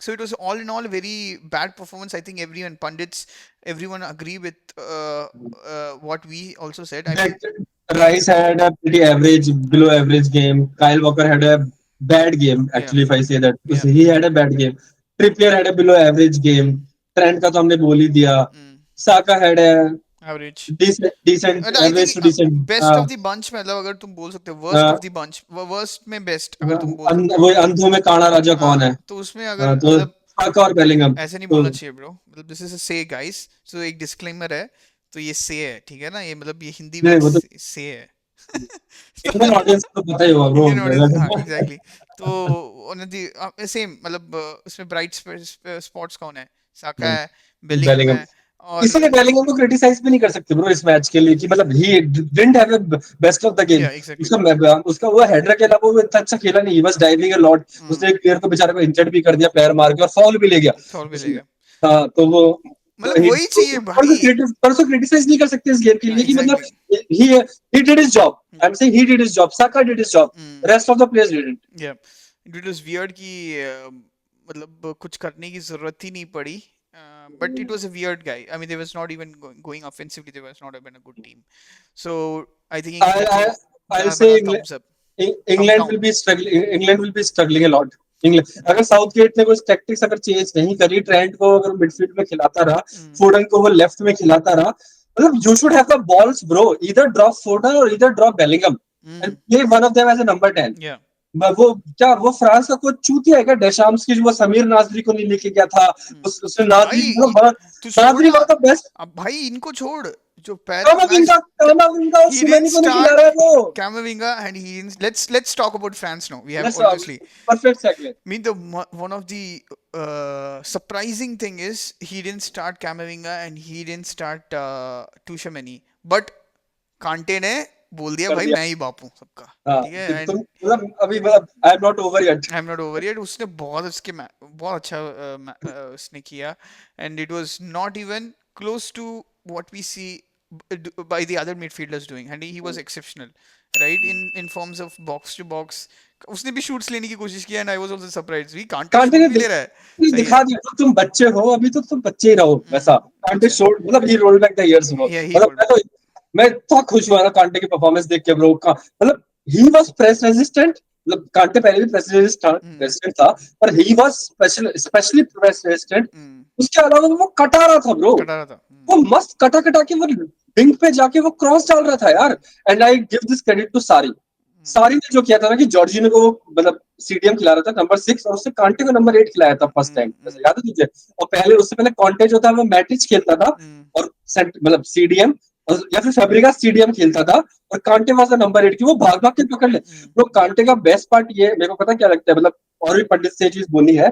So it was all in all a very bad performance. I think everyone, pundits, everyone agree with what we also said. I mean, Rice had a pretty average, below average game. Kyle Walker had a bad game, yeah, actually, if I say that. yeah, He had a bad game. Trippier had a below average game. Trent का तो हमने बोल ही दिया. mm, Saka had a average. decent, And I average think to decent. best of the bunch में, मतलब अगर तुम बोल सकते हो worst uh, of the bunch, worst में best अगर तुम बोल सकते वो हो. अंधों में काना राजा कौन है? हाँ, तो उसमें अगर तो मतलब साका और बेलिंगम. ऐसे नहीं तो बोलना चाहिए ब्रो, मतलब दिस इज अ से गाइस, तो एक डिस्क्लेमर है. तो ये से है, ठीक है ना, ये मतलब ये हिंदी में नहीं, एक वो तो से है. इंडियन ऑडियंस को तो पता ही होगा इंडियन ऑडियंस, हाँ ब्रो. एग्जैक्टली. तो सेम मतलब उसमें ब्राइट स्पॉट्स कौन है, साका है, बेलिंगम बेलिंगम. है, और इसीलिए बेलिंगम को क्रिटिसाइज भी नहीं कर सकते ब्रो इस मैच के लिए कि मतलब he didn't have a best of the game. या एग्जैक्टली. उसका वो हेडर के अलावा वो इतना अच्छा खेला नहीं. He was diving a lot. उसने एक प्लेयर को बेचारे को इंजर्ड भी कर दिया पैर मार के, और फाउल भी ले गया फॉल उसने. मिलेगा. हाँ, तो वो मतलब ही वही चाहिए भाई. परसों क्रिटिसाइज नहीं कर सकते इस गेम के हाँ लिए कि मतलब exactly. He did his job. I am saying he did his job. Saka did his job. Rest of the players didn't. या इट वाज वियर्ड कि मतलब कुछ करने की जरूरत ही नहीं पड़ी. But it was a weird guy. I mean, they was not even going offensively. They was not even a good team. So I think I England I को I'll बना say बना thumbs up, thumbs England will down. be struggling. England will be struggling a lot. England अगर Southgate ने कुछ tactics अगर change नहीं करी, Trent को अगर मिडफील्ड में खिलाता रहा, Mm, फोर्डन को वो लेफ्ट में खिलाता रहा, मतलब you should have the balls bro. Either drop Foden और either drop Bellingham and mm, play one of them as a number 10. yeah. वो क्या, वो फ्रांस का कोच चूतिया है क्या? डेशाम्स की जो वो समीर नाजरी को नहीं लेके गया था, Mm. उसने नाजरी भाई तू नाजरी छोड़ना, वन ऑफ द बेस्ट. अब भाई इनको छोड़, जो पहला मैच कामाविंगा और he didn't सुमेनी को नहीं खिला रहा start है वो. Camavinga, and he didn't, let's talk about France now. We have Let's obviously, perfect segue. I mean, one of the surprising thing is he didn't start Camavinga and he didn't start Tuchemani, but Kante ने बोल दिया कर भाई दिया. मैं ही बाप हूँ सबका. हाँ, ठीक है. कि एंड तुम मतलब अभी मतलब I am not over yet. I am not over yet. उसने बहुत उसके बहुत अच्छा उसने किया, and it was not even close to what we see by the other midfielders doing, and he was exceptional, right, in forms of box to box. उसने भी shoots लेने की कोशिश किया, and I was also surprised. भी कांटे कांटे shoot ने भी ले रहा है. सही है. दिखा दिया तो तुम बच्चे हो, अभी तो तुम बच्चे ही रहो वैसा. कांटे अच्छा. शो मतलब he rolled back the years bro. Yeah, he मतलब rolled back. मैं इतना खुश हुआ ना कांटे की परफॉर्मेंस देख के ब्रो का. मतलब ही वाज प्रेस रेजिस्टेंट. मतलब कांटे पहले भी प्रेस Mm, रेजिस्टेंट था, पर he was specially press resistant. mm. उसके अलावा वो कटा रहा था ब्रो. कटा रहा था. वो मस्त कटा कटा के वो विंग पे जाके वो क्रॉस डाल रहा था यार. And I give this credit to सारी. सारी ने जो किया था ना कि जॉर्जिनो को मतलब सीडीएम खिला रहा था नंबर 6, और उसने कांटे को नंबर 8 खिलाया था फर्स्ट टाइम, Mm, याद है तुझे? और पहले उससे पहले कॉन्टे जो था वो मैटिच खेलता था, mm, और मतलब सीडीएम, या फिर फैब्रिका सीडीएम खेलता था, और कांटे वाज द नंबर 8 की वो भाग भाग के पकड़ ले. mm, तो कांटे का बेस्ट पार्ट ये मेरे को पता क्या लगता है, मतलब और भी पंडित से ये चीज बोली है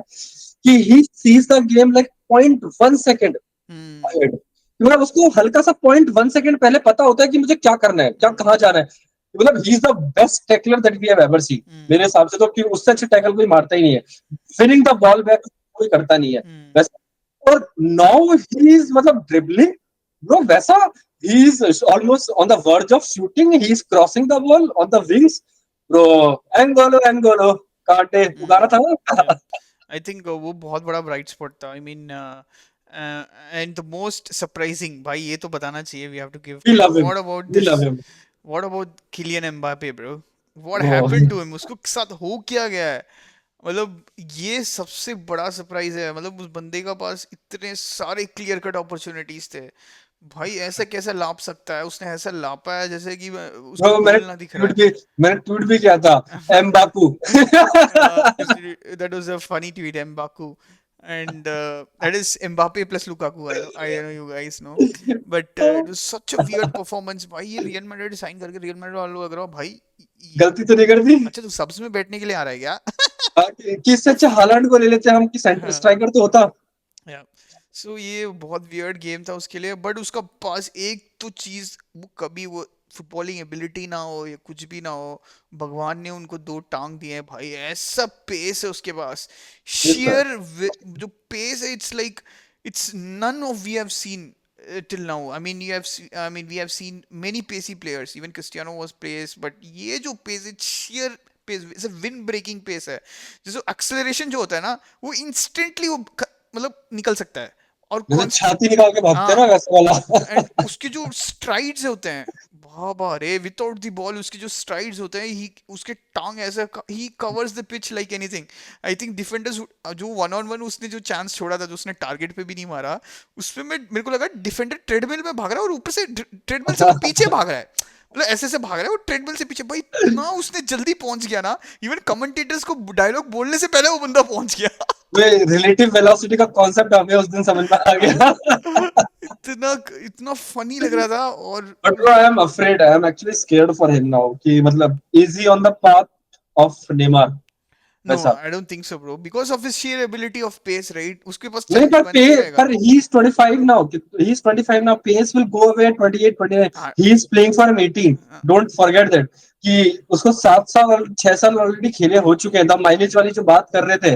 कि he sees the game like 0.1 second mm, ahead. मतलब उसको हल्का सा 0.1 सेकंड पहले पता होता है कि मुझे क्या करना है, क्या कहाँ जाना है. मतलब he is the best tackler that we have ever seen मेरे mm, हिसाब से तो, कि उससे अच्छे टैकल कोई मारता ही नहीं है. विनिंग द बॉल बैक कोई करता नहीं है mm. वैसा. और नाउ ही इज मतलब ड्रिबलिंग ब्रो वैसा. He is almost on the verge of shooting. He is crossing the ball on the wings bro. N'Golo N'Golo Kante उगाना Mm. था Yeah. ना. आई थिंक वो बहुत बड़ा ब्राइट स्पॉट था। I mean and the most surprising, भाई ये तो बताना चाहिए, we have to give We love credit, him. What about We this, love him. What about Kylian Mbappe bro, what Bro. Happened to him, उसको साथ हो क्या गया है। मतलब ये सबसे बड़ा सरप्राइज है, मतलब उस बंदे का पास इतने सारे क्लियर कट अपॉर्चुनिटीज थे, भाई ऐसा कैसे लाप सकता है, उसने ऐसा लापा है जैसे कि उसको Bro, गोल ना दिख रहा है। मैंने ट्वीट भी किया था, एम बाकू. That was a funny tweet, Mbaku, and that is Mbappe plus Lukaku. I know you guys know, but it was such a weird performance. भाई ये रियल मैड्रिड साइन करके रियल मैड्रिड वालों लग रहा भाई गलती तो नहीं कर दी. अच्छा तू सबस में बैठने के लिए आ रहा है क्या? कि इससे अच्छा हालांड को ले लेते हम, कि सेंटर हाँ, स्ट्राइकर तो होता. या सो ये बहुत वियर्ड गेम था उसके लिए, बट उसका पास एक तो चीज, वो कभी वो फुटबॉलिंग एबिलिटी ना हो या कुछ भी ना हो, भगवान ने उनको दो टांग दिए हैं भाई, ऐसा पेस है उसके पास, Yes, sir. शेयर जो पेस है, it's like it's none of we have seen till now. I mean, we have seen many pacey players. Even Cristiano was pace, but ये जो pace है, sheer pace, it's a wind breaking pace है। जैसे acceleration जो होता है ना, वो instantly वो मतलब निकल सकता है, और जैसे कौन, छाती निकाल के भागते हैं हाँ, ना, वैसे वाला. एंड उसके जो स्ट्राइड्स होते हैं, बाबा रे, विदाउट द बॉल उसके जो स्ट्राइड्स होते हैं, ही उसके टांग ऐसा, ही covers the pitch like anything. I think defenders जो वन ऑन वन उसने जो चांस छोड़ा था, जो उसने टारगेट पे भी नहीं मारा, उसमें मेरे को लगा डिफेंडर ट्रेडमिल में भाग रहा है, और ऊपर से ट्रेडमिल से वो पीछे भाग रहा है, मतलब ऐसे से भाग रहा है वो ट्रेडमिल से पीछे, भाई इतना उसने जल्दी पहुंच गया ना, इवन कमेंटेटर्स को डायलॉग बोलने से पहले वो बंदा पहुंच गया। वे रिलेटिव वेलोसिटी का कॉन्सेप्ट हमें उस दिन समझ में आ गया. इतना इतना फनी लग रहा था, और But bro, I am afraid. I am actually scared for him now. कि मतलब is he on the path of Neymar? No वैसा. I don't think so bro, because of his sheer ability of pace, right, उसके पास नहीं, बन के रहेगा। पर he is 25 now. He is 25 now. Pace will go away at 28, 29. हाँ, He is playing for an 18. Don't forget that. कि उसको 7 साल 6 साल ऑलरेडी खेले हो चुके हैं. द माइलेज वाली जो बात कर रहे थे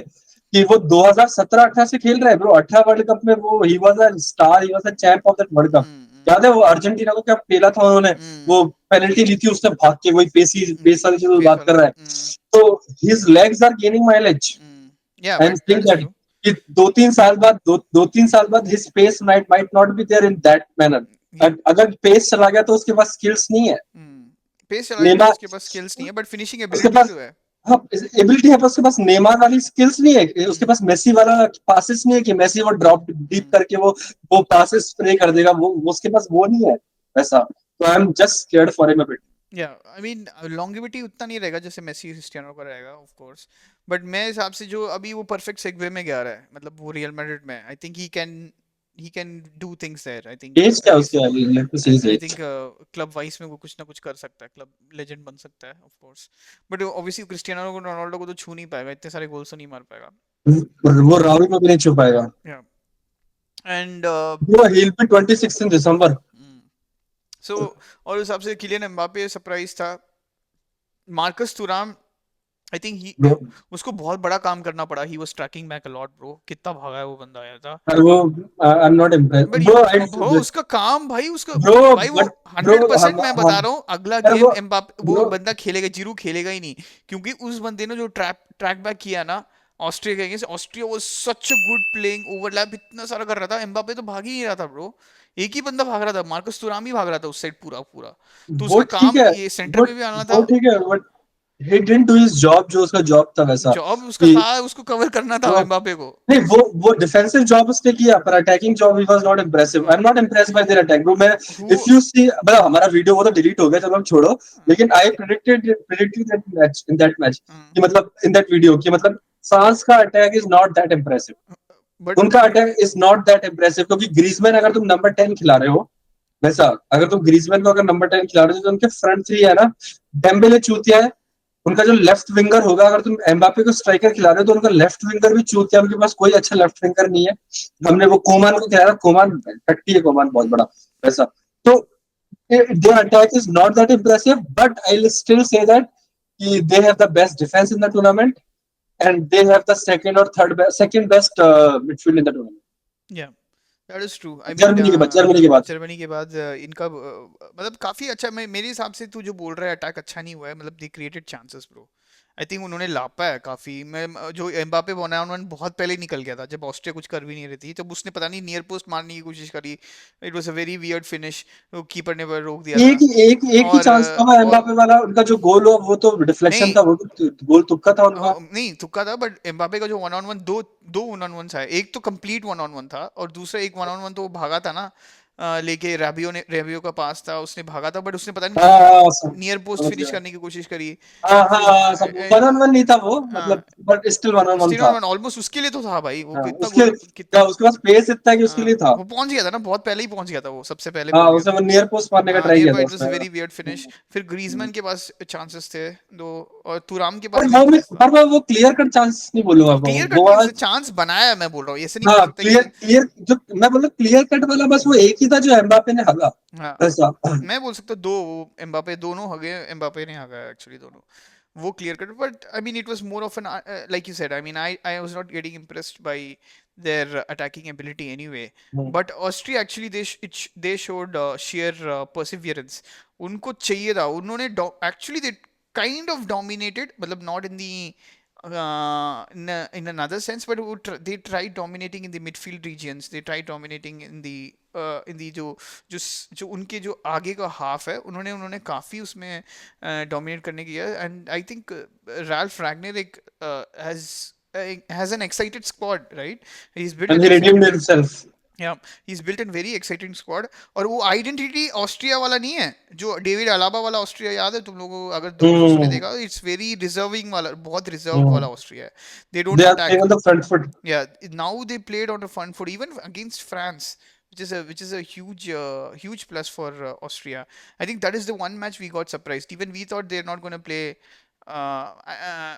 कि वो 2017-18 से खेल रहा है ब्रो. 18 वर्ल्ड कप में वो he was a star, he was a champ of that world cup. याद है वो अर्जेंटीना को क्या पेला था उन्होंने, वो पेनल्टी ली थी उसने भाग के, वही पेस वाली चीज पेस बात वाला, कर रहा है. तो his legs are gaining mileage. या I am but saying that is that true. कि 2-3 साल बाद, 2-3 साल बाद his pace might not be there in that manner. अगर पेस चला गया तो उसके पास स्किल्स नहीं है. पेस चला गया तो नेमार उसके पास स्किल्स नहीं है, बट फिनिशिंग उसके एबिलिटी पास, तो है। हाँ, एबिलिटी है, पर उसके पास नेमार वाली स्किल्स नहीं है. उसके हम्म, पास मेसी वाला पासेस नहीं है कि मेसी वो ड्रॉप डीप हम्म, करके वो पासेस स्प्रे कर देगा. वो उसके पास वो नहीं है वैसा. तो I am just scared for him a bit. या आई मीन लॉन्गेविटी उतना नहीं रहेगा जैसे मेसी क्रिस्टियानो का रहेगा ऑफ कोर्स, बट मेरे हिसाब से जो अभी वो परफेक्ट सेगवे में गया रहा है, मतलब वो रियल मैड्रिड में, I think he can do things there, I think age क्या है उसके? Let me see his I age. Think club wise में वो कुछ ना कुछ कर सकता है, क्लब लेजेंड बन सकता है of course, but obviously Cristiano को रोनाल्डो को तो छू नहीं पाएगा, इतने सारे गोल्स तो नहीं मार पाएगा। वो राहुल में भी नहीं छुप पाएगा. या एंड वो he'll be 26 in December. सो और उस हिसाब से किलियन एम्बापे सरप्राइज था, Marcus Thuram, I think he, Bro, उसको बहुत बड़ा काम करना पड़ा, he was tracking back a lot bro, कितना भागा है वो बंदा यार था। वो I'm not impressed. But bro उसका काम भाई, उसका Bro, भाई वो but bro, 100% मैं बता हम रहा हूँ, अगला यार गेम वो एम्बापे वो bro, बंदा खेलेगा, जीरू खेलेगा ही नहीं, क्योंकि उस बंदे ने जो ट्रैक बैक किया ना ऑस्ट्रिया के against, Austria was such a good playing, overlap इतना सारा कर रहा था, एम्बापे तो भाग ही नहीं रहा था ब्रो, एक ही बंदा भाग रहा था, मार्कस तुराम ही भाग रहा था उस साइड पूरा पूरा, तो वो उसका ठीक काम है. ये सेंटर वो में भी आना वो था, ठीक है, but he didn't do his job. जो उसका जॉब था वैसा जॉब उसका कि था, उसको कवर करना था वो एम्बापे को। नहीं, वो डिफेंसिव जॉब उसने किया, पर attacking job he was not impressive. I am not impressed by there attack bro. मैं हु इफ यू सी, मतलब हमारा वीडियो वो तो डिलीट हो गया, चलो हम छोड़ो. लेकिन I predicted that match, in that match, कि मतलब इन दैट वीडियो, कि मतलब फ्रांस का attack is not that impressive. But उनका attack is not that impressive, क्योंकि ग्रीजमैन अगर तुम नंबर 10 खिला रहे हो वैसा, अगर तुम ग्रीजमैन को अगर नंबर 10 खिला रहे हो, तो उनके फ्रंट थ्री है ना, डेम्बेले चूतिया है. उनका जो लेफ्ट विंगर होगा, अगर तुम एम्बापे को स्ट्राइकर खिला रहे हो, तो उनका लेफ्ट विंगर भी चूतिया. उनके पास कोई अच्छा लेफ्ट विंगर नहीं है. हमने वो कोमान को खिलाया, कोमान टट्टी है, कोमान बहुत बड़ा वैसा. तो their attack is not that impressive, but I'll still say that they have the best defense in the tournament, and they have the second best midfield in the tournament. या that is true, I mean Germany के बाद. Germany के बाद इनका मतलब काफी अच्छा, मैं मेरे हिसाब से तू जो बोल रहा है अटैक अच्छा नहीं हुआ है, मतलब they created chances bro, I think उन्होंने लापा है काफी। मैं जो एम्बापे बना उन्होंने बहुत पहले ही निकल गया था जब ऑस्ट्रिया कुछ कर भी नहीं रही थी, जब उसने पता नहीं नियर पोस्ट मारने की कोशिश करी। It was a very weird finish, वो कीपर ने रोक दिया था। एक ही और चांस था वो एम्बापे वाला, उनका जो गोल हुआ वो तो डिफ्लेक्शन नहीं, था, वो तो गोल तुक्का था उनका। नहीं तुक्का था, बट एम्बापे का जो वन ऑन वन, दो दो वन ऑन वन था, एक तो कंप्लीट वन ऑन वन था और दूसरा एक वन ऑन वन तो वो भागा था ना, लेके रेबियो का पास था, उसने भागा था, बट उसने पता हाँ नहीं हाँ, नियर पोस्ट समझ फिनिश गया। करने की कोशिश करी। हाँ हाँ फिर हाँ, सब वन ऑन वन नहीं था वो, मतलब but still one on one Steven था। वन ऑलमोस्ट उसके लिए तो था भाई, वो हाँ कितना उसके, गोल क्या कितना। उसके पास स्पेस इतना है कि उसके लिए था। वो पहुंच गया था ना, बहुत पहले ही पहुंच गया था, वो सबसे पहले हाँ पहुंच गया उसने था। वो नियर पोस्ट मारने का हाँ ट्राई नियर किया बाय, था इट वाज उसने। A very weird finish. फिर ग्रीजमैन के पास चांसेस थे दो, और तुराम के पर पास भी वो मैं, चांस था। पर वो क्लियर कट चांस नहीं बोलूंगा क्लियर वो कट नहीं, वाला। उसने चांस बनाया है, मैं बोल रहा हूँ, ऐसे नहीं बोल हाँ सकता क्लियर कि। क्लियर, जो मैं बोल रहा क्लियर कट वाला बस वो एक ही था जो एम्बापे ने हगा हाँ, ऐसा। मैं बोल सकता हूँ दो, एम्बापे दोनों हगे, एम्बापे ने हगा एक्चुअली दोनों, वो clear cut. But I mean it was more of an, like you said, I mean I was not getting impressed by their attacking ability anyway. But Austria actually they showed sheer perseverance. उनको चाहिए था, उन्होंने actually they kind of dominated, मतलब not in the in another sense, but they tried dominating in the midfield regions, they tried dominating in the जो उनके जो आगे का हाफ है, उन्होंने उन्होंने काफी उसमें डोमिनेट करने की है। एंड आई थिंक रैल्फ रैग्निक एक has an excited squad, right? He's built and an he excited, redeemed himself. या he's built a very exciting squad। और वो आइडेंटिटी ऑस्ट्रिया वाला नहीं है, जो डेविड अलाबा वाला ऑस्ट्रिया याद है तुम लोगों को, अगर दोस्तों ने हम्म देखा, इट्स वेरी रिजर्विंग वाला, बहुत रिजर्व्ड हम्म, वाला ऑस्ट्रिया है। They they don't are playing attack. On the front foot. Yeah, now they played on a front foot, even against France, which is a huge plus for Austria. I think that is the one match we got surprised. Even we thought they're not going to play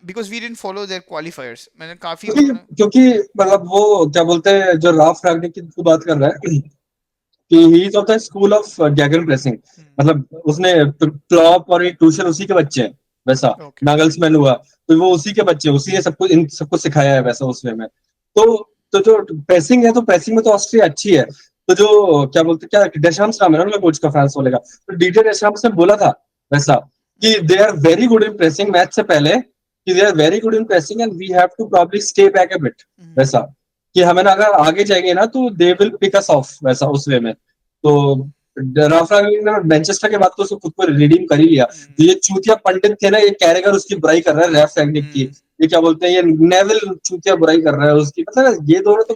because we didn't follow their qualifiers. मैंने काफी क्योंकि उन्होंने। क्योंकि मतलब वो क्या बोलते हैं, जो राफ रैगनिक की तू बात कर रहा है, कि he is of the school of gegen pressing. मतलब उसने क्लॉप और एक ट्यूशन उसी के बच्चे हैं वैसा। ओके। नागल्समैन हुआ तो वो उसी के बच्चे हैं, उसी ने सबको इन सबको सिखाया है वैसा उस वे में। तो जो प्रेसिंग है, तो प्रेसिंग में तो ऑस्ट्रिया अच्छी है। तो जो क्या बोलते क्या डेशाम्स नाम है ना उनका कोच का, फ्रांस वाले का, तो डीजे डेशाम्स ने बोला था वैसा कि they are very good in pressing match से पहले, कि they are very good in pressing and we have to probably stay back a bit वैसा, कि हमें ना अगर आगे जाएंगे ना तो they will pick us off वैसा उस वे में। तो राफा ने मैनचेस्टर के बाद तो उसको खुद को रिडीम कर ही लिया। जो ये चूतिया पंडित थे ना, ये कैरेगर उसकी बुराई कर रहा है रैफ रैगनिक की। ये क्या बोलते हैं, ये नेविल चूतिया बुराई कर रहा है उसकी, मतलब ये दोनों तो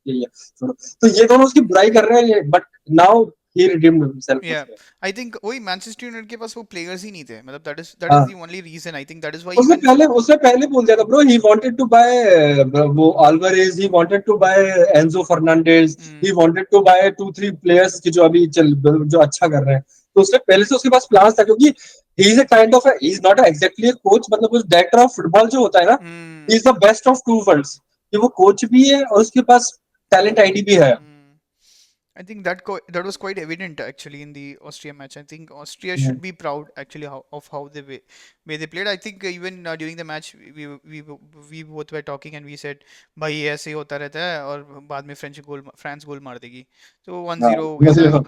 यही है। छोड़ो। तो ये दोनों उसकी बुराई कर रहे हैं, but now he redeemed himself या उसमें। आई थिंक वही, मैनचेस्टर यूनाइटेड के पास वो प्लेयर्स ही नहीं थे, मतलब दैट इज हाँ the only reason, I think that is why even. उसने पहले बोल दिया था bro, he wanted to buy वो Alvarez, he wanted to buy Enzo Fernandez, he wanted to buy 2-3 players की जो अभी चल जो अच्छा कर रहे हैं। तो उसने पहले से उसके पास प्लान था, क्योंकि he is a kind of, he is not exactly a coach, मतलब उस डायरेक्टर ऑफ फुटबॉल जो होता है ना, he is the best of two worlds, कि वो कोच भी है और उसके पास टैलेंट आईडी भी है। I think that was quite evident actually in the Austria match. I think Austria should be proud actually of how way they played. I think even during the match we both were talking and we said भाई ये ऐसे ही होता रहता है और बाद में France गोल मार देगी। तो 1-0 हो गया था,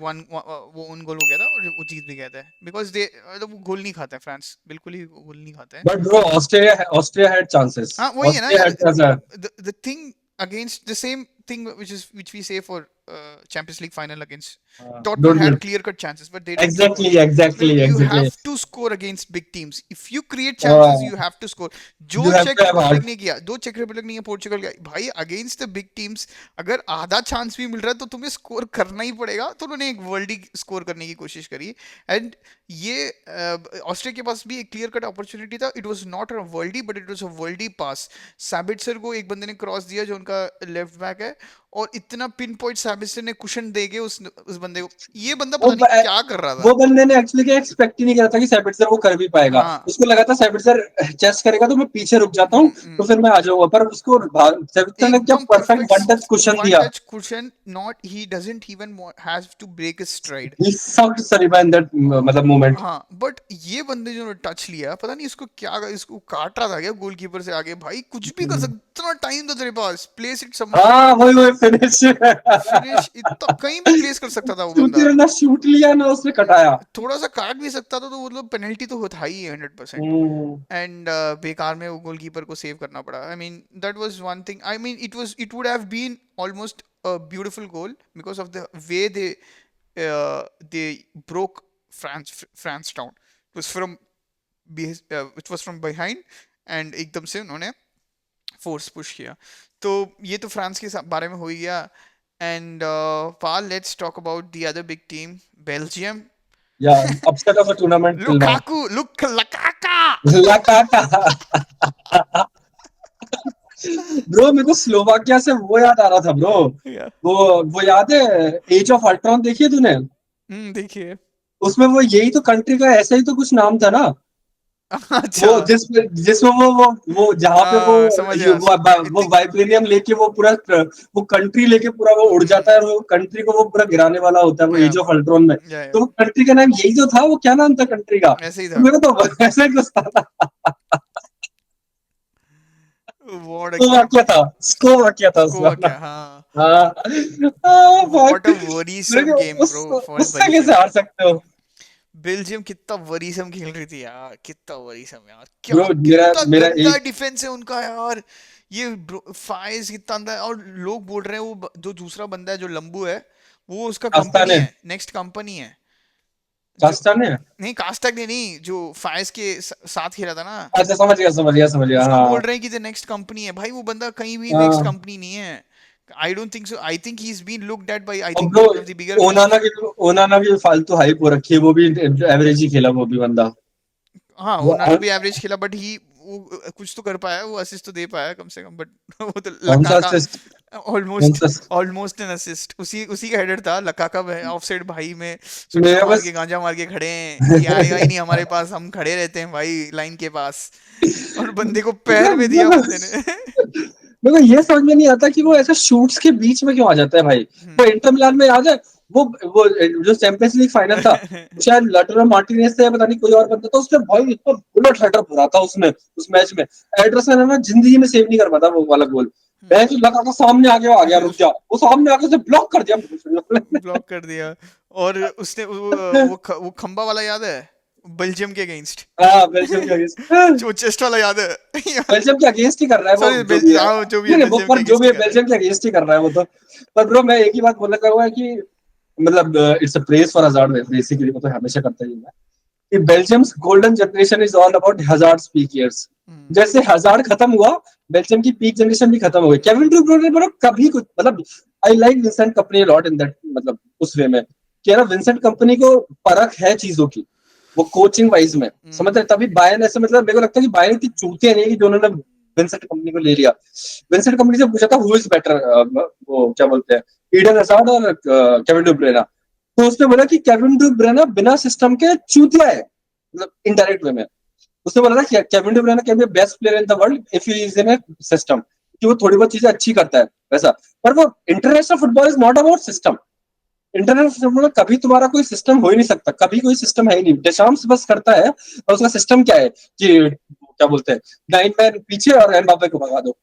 वो उन गोल हो गया था और वो जीत भी गया था, बिकॉज दे वो गोल नहीं खाता है, फ्रांस बिल्कुल ही गोल नहीं खाता है। But bro Austria had chances, हाँ वही है ना ऑस्ट्रिया यार, had chances. the thing against the same thing which we say for Champions League final against Dortmund had don't, clear cut chances but they didn't score. Exactly Well, exactly you exactly. have to score against big teams. If you create chances you have to score. You जो have चेक to have Republic heart. ने किया, दो check Republic ने Portugal का भाई, against the big teams अगर आधा चांस भी मिल रहा है तो तुम्हें स्कोर करना ही पड़ेगा। तो उन्होंने एक वर्ल्ड स्कोर करने की कोशिश करी। एंड ये ऑस्ट्रिया के पास भी एक क्लियर कट अपॉर्चुनिटी था, it was not a worldie but it was a worldie pass. Sabitzer को एक बंदे ने क्रॉस दिया जो उनका लेफ्ट बैक है, और इतना पिन पॉइंट सैबिट्जर ने कुशन दे के उस बंदे को, ये बंदा वो पता नहीं क्या कर रहा था। वो बंदे ने एक्चुअली क्या एक्सपेक्ट ही नहीं करा था कि सैबिट्जर वो कर भी पाएगा। हाँ। उसको लगा था सैबिट्जर चेस करेगा तो मैं पीछे रुक जाता हूँ, तो फिर मैं आ जाऊंगा, पर उसको सैबिट्जर ने क्या एकदम perfect one touch perfect cushion one दिया। Touch cushion, not he doesn't even have to break his stride. He sucked Saliba in that मतलब मोमेंट। हाँ बट ये बंदे जो टच लिया, पता नहीं इसको क्या, इसको काट रहा था क्या गोलकीपर से आगे, भाई कुछ भी कर सकता, इतना टाइम था तेरे पास, प्लेस इट समवेयर। हाँ वही वही फिनिश फिनिश इतना कहीं भी प्लेस कर सकता था वो श्रुति बंदा। ने ना शूट लिया ना उसने कटाया। थोड़ा सा काट भी सकता था तो मतलब पेनल्टी तो होता ही है 100%। हम्म। एंड बेकार में वो गोलकीपर को सेव करना पड़ा। I mean that was one thing. I mean it would have been almost a beautiful goal because of the way they broke France down. It was from it was from behind and एकदम से उन्होंने force push किया। तो ये तो France के बारे में हो ही गया। And pal, let's talk about the other big team, Belgium. या upset of a tournament till now. Lukaku look लकाका। लकाका। ब्रो मेरे को स्लोवाकिया से वो याद आ रहा था ब्रो। या वो याद है, एज ऑफ अल्ट्रॉन देखिए तूने? देखिए। उसमें वो यही तो कंट्री का ऐसा ही तो कुछ नाम था ना। वो अच्छा। जिसमें वो जहाँ पे समझ गया। वो इतनी वाइब्रेनियम लेके वो पूरा वो कंट्री लेके पूरा वो उड़ जाता है और वो कंट्री को वो पूरा गिराने वाला होता है वो या एज ऑफ अल्ट्रॉन में। या तो वो कंट्री का नाम यही तो था, वो क्या नाम था कंट्री का? ऐसे ही तो था। मेरे को तो ऐसा ही कुछ था। व्हाट अ स्लोवाकिया था, स्लोवाकिया था उसका स्कोर ना। क्या, हाँ। हाँ। व्हाट अ भाई मेरे वरीसम को गेम ब्रो फॉर उससे कैसे बेल्जियम। हार सकते हो? बेल्जियम कितना वरीसम खेल रही थी यार, कितना वरीसम यार, क्या ब्रो मेरा कितना मेरा गंदा एक डिफेंस है उनका यार। ये फाइज कितना अंदर है, और लोग बोल रहे हैं वो जो दूसरा बंदा है जो लंबू है, वो उसका कंपनी आस्ताने, है, नेक्स्ट कंपनी है। जो आस्ताने। नहीं, कास्टक ने नहीं, जो फाइज के साथ खेला था ना, अच्छा समझ गया समझ गया समझ गया, उसको बोल हाँ। रहे हैं कि द नेक्स्ट कंपनी है। भाई वो बंदा कहीं भी नेक्स्ट हाँ। कंपनी नहीं है। I don't think so. I think he is been looked at by, I अब think bro one of the bigger clubs. Onana की फालतू हाइप हो रखी है, वो भी एवरेज ही खेला वो भी बंदा। हाँ, वो ओनाना भी एवरेज खेला, बट ही वो कुछ तो कर पाया, वो असिस्ट तो दे पाया कम से कम, बट वो तो कौन सा लकाका असिस्ट? कौन ऑलमोस्ट सा? ऑलमोस्ट एन असिस्ट, उसी उसी का हेडर था। लकाका ऑफसाइड भाई में सुट्टा मेरा मार के बस गांजा मार के खड़े हैं, ये आएगा ही नहीं हमारे पास, हम खड़े रहते हैं भाई लाइन के पास, और बंदे को पैर में दिया बंदे ने। मेरे को ये समझ में नहीं आता कि वो ऐसे शूट्स के बीच में क्यों आ जाता है भाई। वो इंटर मिलान में याद है, वो जो चैंपियंस लीग फाइनल था, शायद लाउटारो मार्टिनेज से पता नहीं कोई और बंदा था, उसने भाई इतना बुलेट हेडर भरा था उसने उस मैच में। एडरसन है ना जिंदगी में सेव नहीं कर पाता वो वाला गोल। मैं तो लगा था सामने आ गया रुक जा, वो सामने आके उसे ब्लॉक कर दिया। ब्लॉक कर दिया। और उसने वो खंबा वाला याद है, बेल्जियम के अगेंस्ट, हाँ बेल्जियम के अगेंस्ट। जो चेस्ट वाला याद है। बेल्जियम के अगेंस्ट ही कर रहा है वो, सॉरी, जो भी है। हाँ जो भी है नहीं नहीं, वो बेल्जियम के पर जो अगेंस्ट भी ही है कर रहा है। बेल्जियम के अगेंस्ट ही कर रहा है वो तो। पर ब्रो मैं एक ही बात बोलना चाहूंगा कि मतलब it's a praise for Hazard, basically वो तो हमेशा करता ही हूँ मैं, कि Belgium's golden generation is all about Hazard's peak years. Hmm, जैसे हजार्ड खत्म हुआ, बेल्जियम की पीक जनरेशन भी खत्म हो गई। केविन डी ब्रुयने ब्रो कभी कुछ मतलब, I like Vincent company lot in that, मतलब उस वे में कि ना विंसेंट कंपनी को परख है चीजों की, वो कोचिंग वाइज में समझ रहे। तभी बायर्न ऐसे, मतलब मेरे को लगता है कि बायर्न की चूतियां नहीं है कि जो उन्होंने विंसेंट कंपनी को ले लिया। विंसेंट कंपनी से पूछा था हु इज बेटर, वो क्या बोलते हैं, ईडन हजार्ड और केविन डी ब्रुयने। तो उसने बोला कि केविन डी ब्रुयने बिना सिस्टम के चूतिया है, मतलब इनडायरेक्ट वे में। उसने बोला था कि Kevin De ब्रुयने can be best player in the world if he is in A system, कि वो थोड़ी बहुत चीजें अच्छी करता है वैसा। पर वो international football is not about system. International football में कभी तुम्हारा कोई सिस्टम हो ही नहीं सकता, कभी कोई सिस्टम है ही नहीं। डेशाम्स बस करता है और उसका सिस्टम क्या है कि क्या बोलते हैं, 9 मैन पीछे और एम्बापे को भगा दो,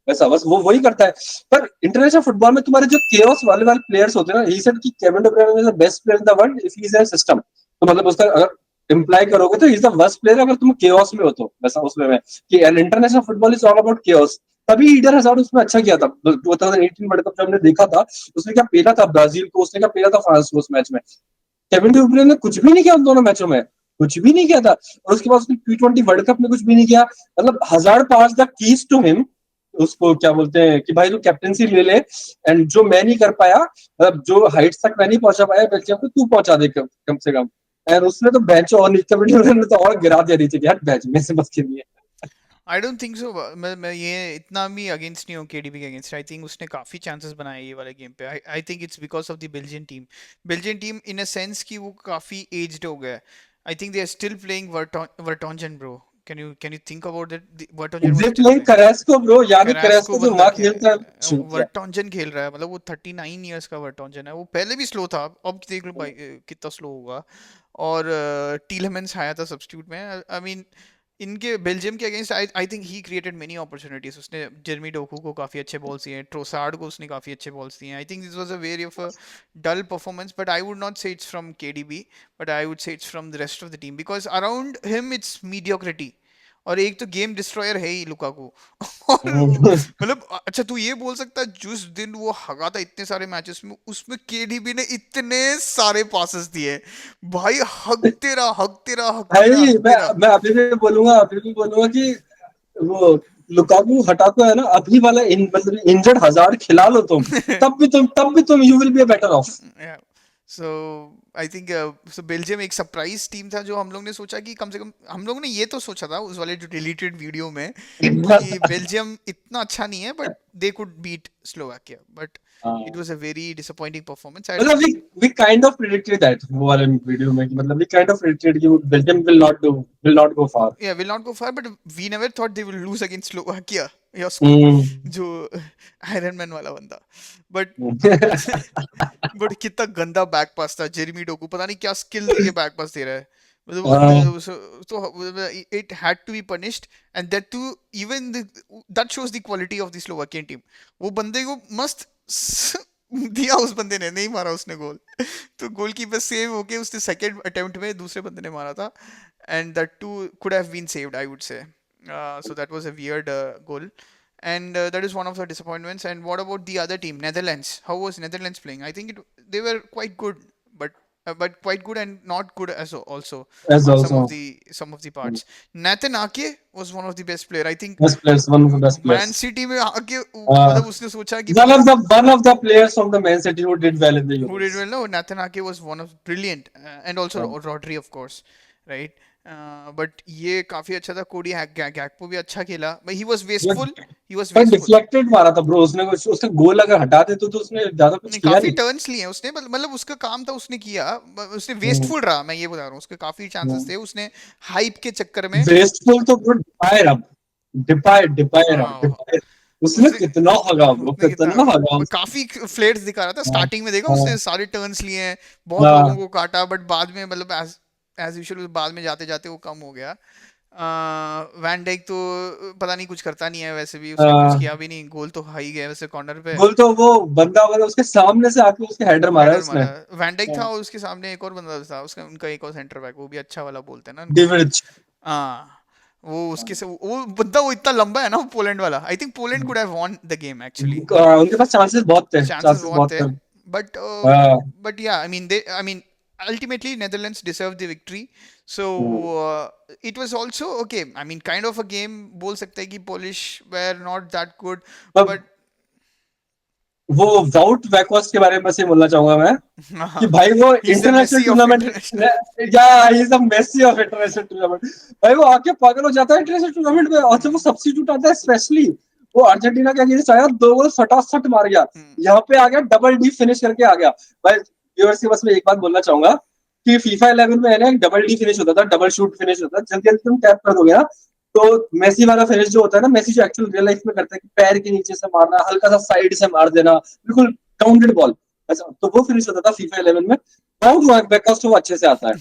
वैसा बस वो वही करता है। पर इंटरनेशनल फुटबॉल में तुम्हारे जो केओस वाले वाले प्लेयर्स होते हैं ना, ही सेड कि Kevin De ब्रुयने is the best player in the world if he is in system. तो मतलब उसका अगर इम्प्लाई करोगे तो ही इज द वर्स्ट प्लेयर अगर तुम केओस में हो तो, वैसा उसमें में कि an international football is all about chaos. तभी ईडन हजार्ड उसमें अच्छा किया था 2018 वर्ल्ड कप जब हमने देखा था। उसने क्या पेला था ब्राजील को, उसने क्या पेला था फ्रांस को उस मैच में। केविन डी ब्रुयने ने कुछ भी नहीं किया उन दोनों मैचों में, कुछ भी नहीं किया था। और उसके बाद उसने T20 वर्ल्ड कप में कुछ भी नहीं किया। मतलब Hazard pass the keys to him, उसको क्या बोलते हैं कि भाई तू कैप्टनसी ले ले, एंड जो मैं नहीं कर पाया, मतलब जो हाइट्स तक मैं नहीं पहुंचा पाया बेल्जियम को, तू पहुंचा दे कम से कम। एंड उसने तो बेंच और केविन डी ब्रुयने ने तो और गिरा दिया नीचे कि यार बेंच में से बस खेलनी है। आई डोंट थिंक सो। मैं ये इतना भी अगेंस्ट नहीं हूँ केडीबी के अगेंस्ट। आई थिंक उसने काफी चांसेस बनाए ये वाले गेम पे। I think it's because of the Belgian team. Belgian team in a sense कि वो काफी एज्ड हो गया है। I think they are still playing Vertonghen bro. Can you think about that? Vertonghen was they still playing playing. Carrasco bro, यानी Carrasco Carrasco जो बंदा वहां खेलता है छूट गया। वर्टोंजन खेल रहा है, मतलब वो 39 ईयर्स का वर्टोंजन है। वो पहले भी स्लो था, अब देख लो भाई कितना स्लो होगा। और टीलेमेंस आया था सब्स्टिट्यूट में। आई मीन इनके बेल्जियम के against I think he created many opportunities. उसने जेरमी डोकू को काफी अच्छे बॉल्स दिए, ट्रोसार्ड को उसने काफी अच्छे बॉल्स दिए। I think this was a very of a dull performance, but I would not say it's from KDB, but I would say it's from the rest of the team, because around him it's mediocrity. और एक तो game destroyer है ही Lukaku. और मतलब अच्छा, तू ये बोल सकता है जिस दिन वो हगा था इतने सारे मैचेस में, उसमें केडीबी ने इतने सारे पासेस दिए भाई, हगते रहा हगते रहा हगते रहा भाई हगते रहा। मैं अभी भी बोलूंगा कि वो लुकाकू हटा को है ना, अभी वाला मतलब इंजर्ड हजार्ड खिला लो तुम, तब भी तुम you will be better of. yeah. So I think so Belgium एक सरप्राइज टीम था, जो हम लोग ने सोचा कि कम से कम हम लोग ने ये तो सोचा था उस वाले जो डिलीटेड वीडियो में कि बेल्जियम इतना अच्छा नहीं है, but they could beat Slovakia, but it was a very disappointing performance. I मतलब don't think we kind of predicted that वो वाले वीडियो में कि मतलब we kind of predicted कि Belgium will not go far. yeah, will not go far, but we never thought they will lose against Slovakia, Josko, हम्म। जो iron man वाला बंदा। But but कितना गंदा बैक पास था, जेरेमी डोकू पता नहीं क्या स्किल लेके बैक पास दे रहा है। मतलब हाँ, तो it had to be punished, and that too even that shows the quality of the Slovakian team. वो बंदे को मस्त दिया, उस बंदे ने नहीं मारा उसने गोल। तो गोलकीपर सेव होके उसने सेकंड अटेम्प्ट में दूसरे बंदे ने मारा था, and that too could have been saved I would say. So that was a weird goal, and that is one of the disappointments. And what about the other team, Netherlands? How was Netherlands playing? I think they were quite good, but quite good and not good as also as on also some of the parts. Nathan Ake was one of the best player, I think। best players, one of the best man players. City में आके Uh, मतलब उसने सोचा कि भाई one of the players from the Man City who did well in the who did Euros. well? No, Nathan Ake was one of brilliant, and also Uh, Rodri, of course, right? But ये काफी अच्छा था। कोडी Gakpo भी अच्छा खेला, but he was but wasteful, he was but wasteful। deflected मारा था ब्रो उसने, उसका गोल अगर हटा दे तो उसने ज्यादा कुछ नहीं, किया काफी नहीं। टर्न्स लिए उसने, मतलब उसका काम था, उसने किया। उसने हम्म, वेस्टफुल रहा, मैं ये बता रहा हूँ, उसके काफी चांसेस हम्म। थे, उसने हाइप के चक्कर में वेस्टफुल तो ब्रो हाँ, डिपायर उसने उसने कितना हगा, वो उसने कितना कितना हगा काफी फ्लेयर्स दिखा रहा था हाँ, स्टार्टिंग में। देखा हाँ, उसने सारे टर्न्स लिए हैं, बहुत लोगों हाँ, को काटा, बट बाद में मतलब एज एज यूजुअल बाद में जाते जाते वो कम हो गया। वैन डाइक तो पता नहीं, कुछ करता नहीं है वैसे भी, उसने कुछ हाँ। किया भी नहीं। गोल तो हाई गया वैसे कॉर्नर पे, गोल तो वो बंदा वाला उसके सामने से आके उसके हेडर मारा है हेडर उसने। मारा। वैन डाइक था हाँ, और उसके सामने एक और बंदा था, उसका उनका एक और सेंटर बैक, वो भी अच्छा वाला बोलते हैं ना उनको। डिविच। हाँ, वो उसके से वो बंदा वो इतना लंबा है ना, वो पोलैंड वाला। I think Poland could have won the game actually. उनके पास चांसेस चांसेस बहुत बहुत थे, थे। but हाँ, but yeah, I mean ultimately Netherlands deserved the victory. So uh, it was also okay, I mean kind of a game, बोल सकते हैं कि Polish were not that good, अब but वो वाउट वैकॉस के बारे में बस ये बोलना चाहूंगा मैं कि भाई वो he's the international Messi of tournament international। या is the Messi of international tournament. भाई वो आके पागल हो जाता है इंटरनेशनल टूर्नामेंट में, और जब वो सब्स्टिट्यूट आता है स्पेशली, वो अर्जेंटीना के अगेंस्ट आया, दो गोल फटाफट मार गया, यहाँ पे आ गया डबल डी फिनिश करके आ गया। भाई व्यूअर्स के बस मैं एक बात बोलना चाहूंगा कि फीफा 11 में है ना, एक डबल डी फिनिश होता था, डबल शूट फिनिश होता था, जल्दी जल्दी तुम टैप कर दोगे ना, तो मेसी वाला फिनिश जो होता है ना, मेसी जो एक्चुअल रियल लाइफ में करता है कि पैर के नीचे से मारना, हल्का सा साइड से मार देना, बिल्कुल काउंटेड बॉल, ऐसा, तो वो फिनिश होता था फीफा 11 में। बहुत बैककास्ट वो अच्छे से आता है,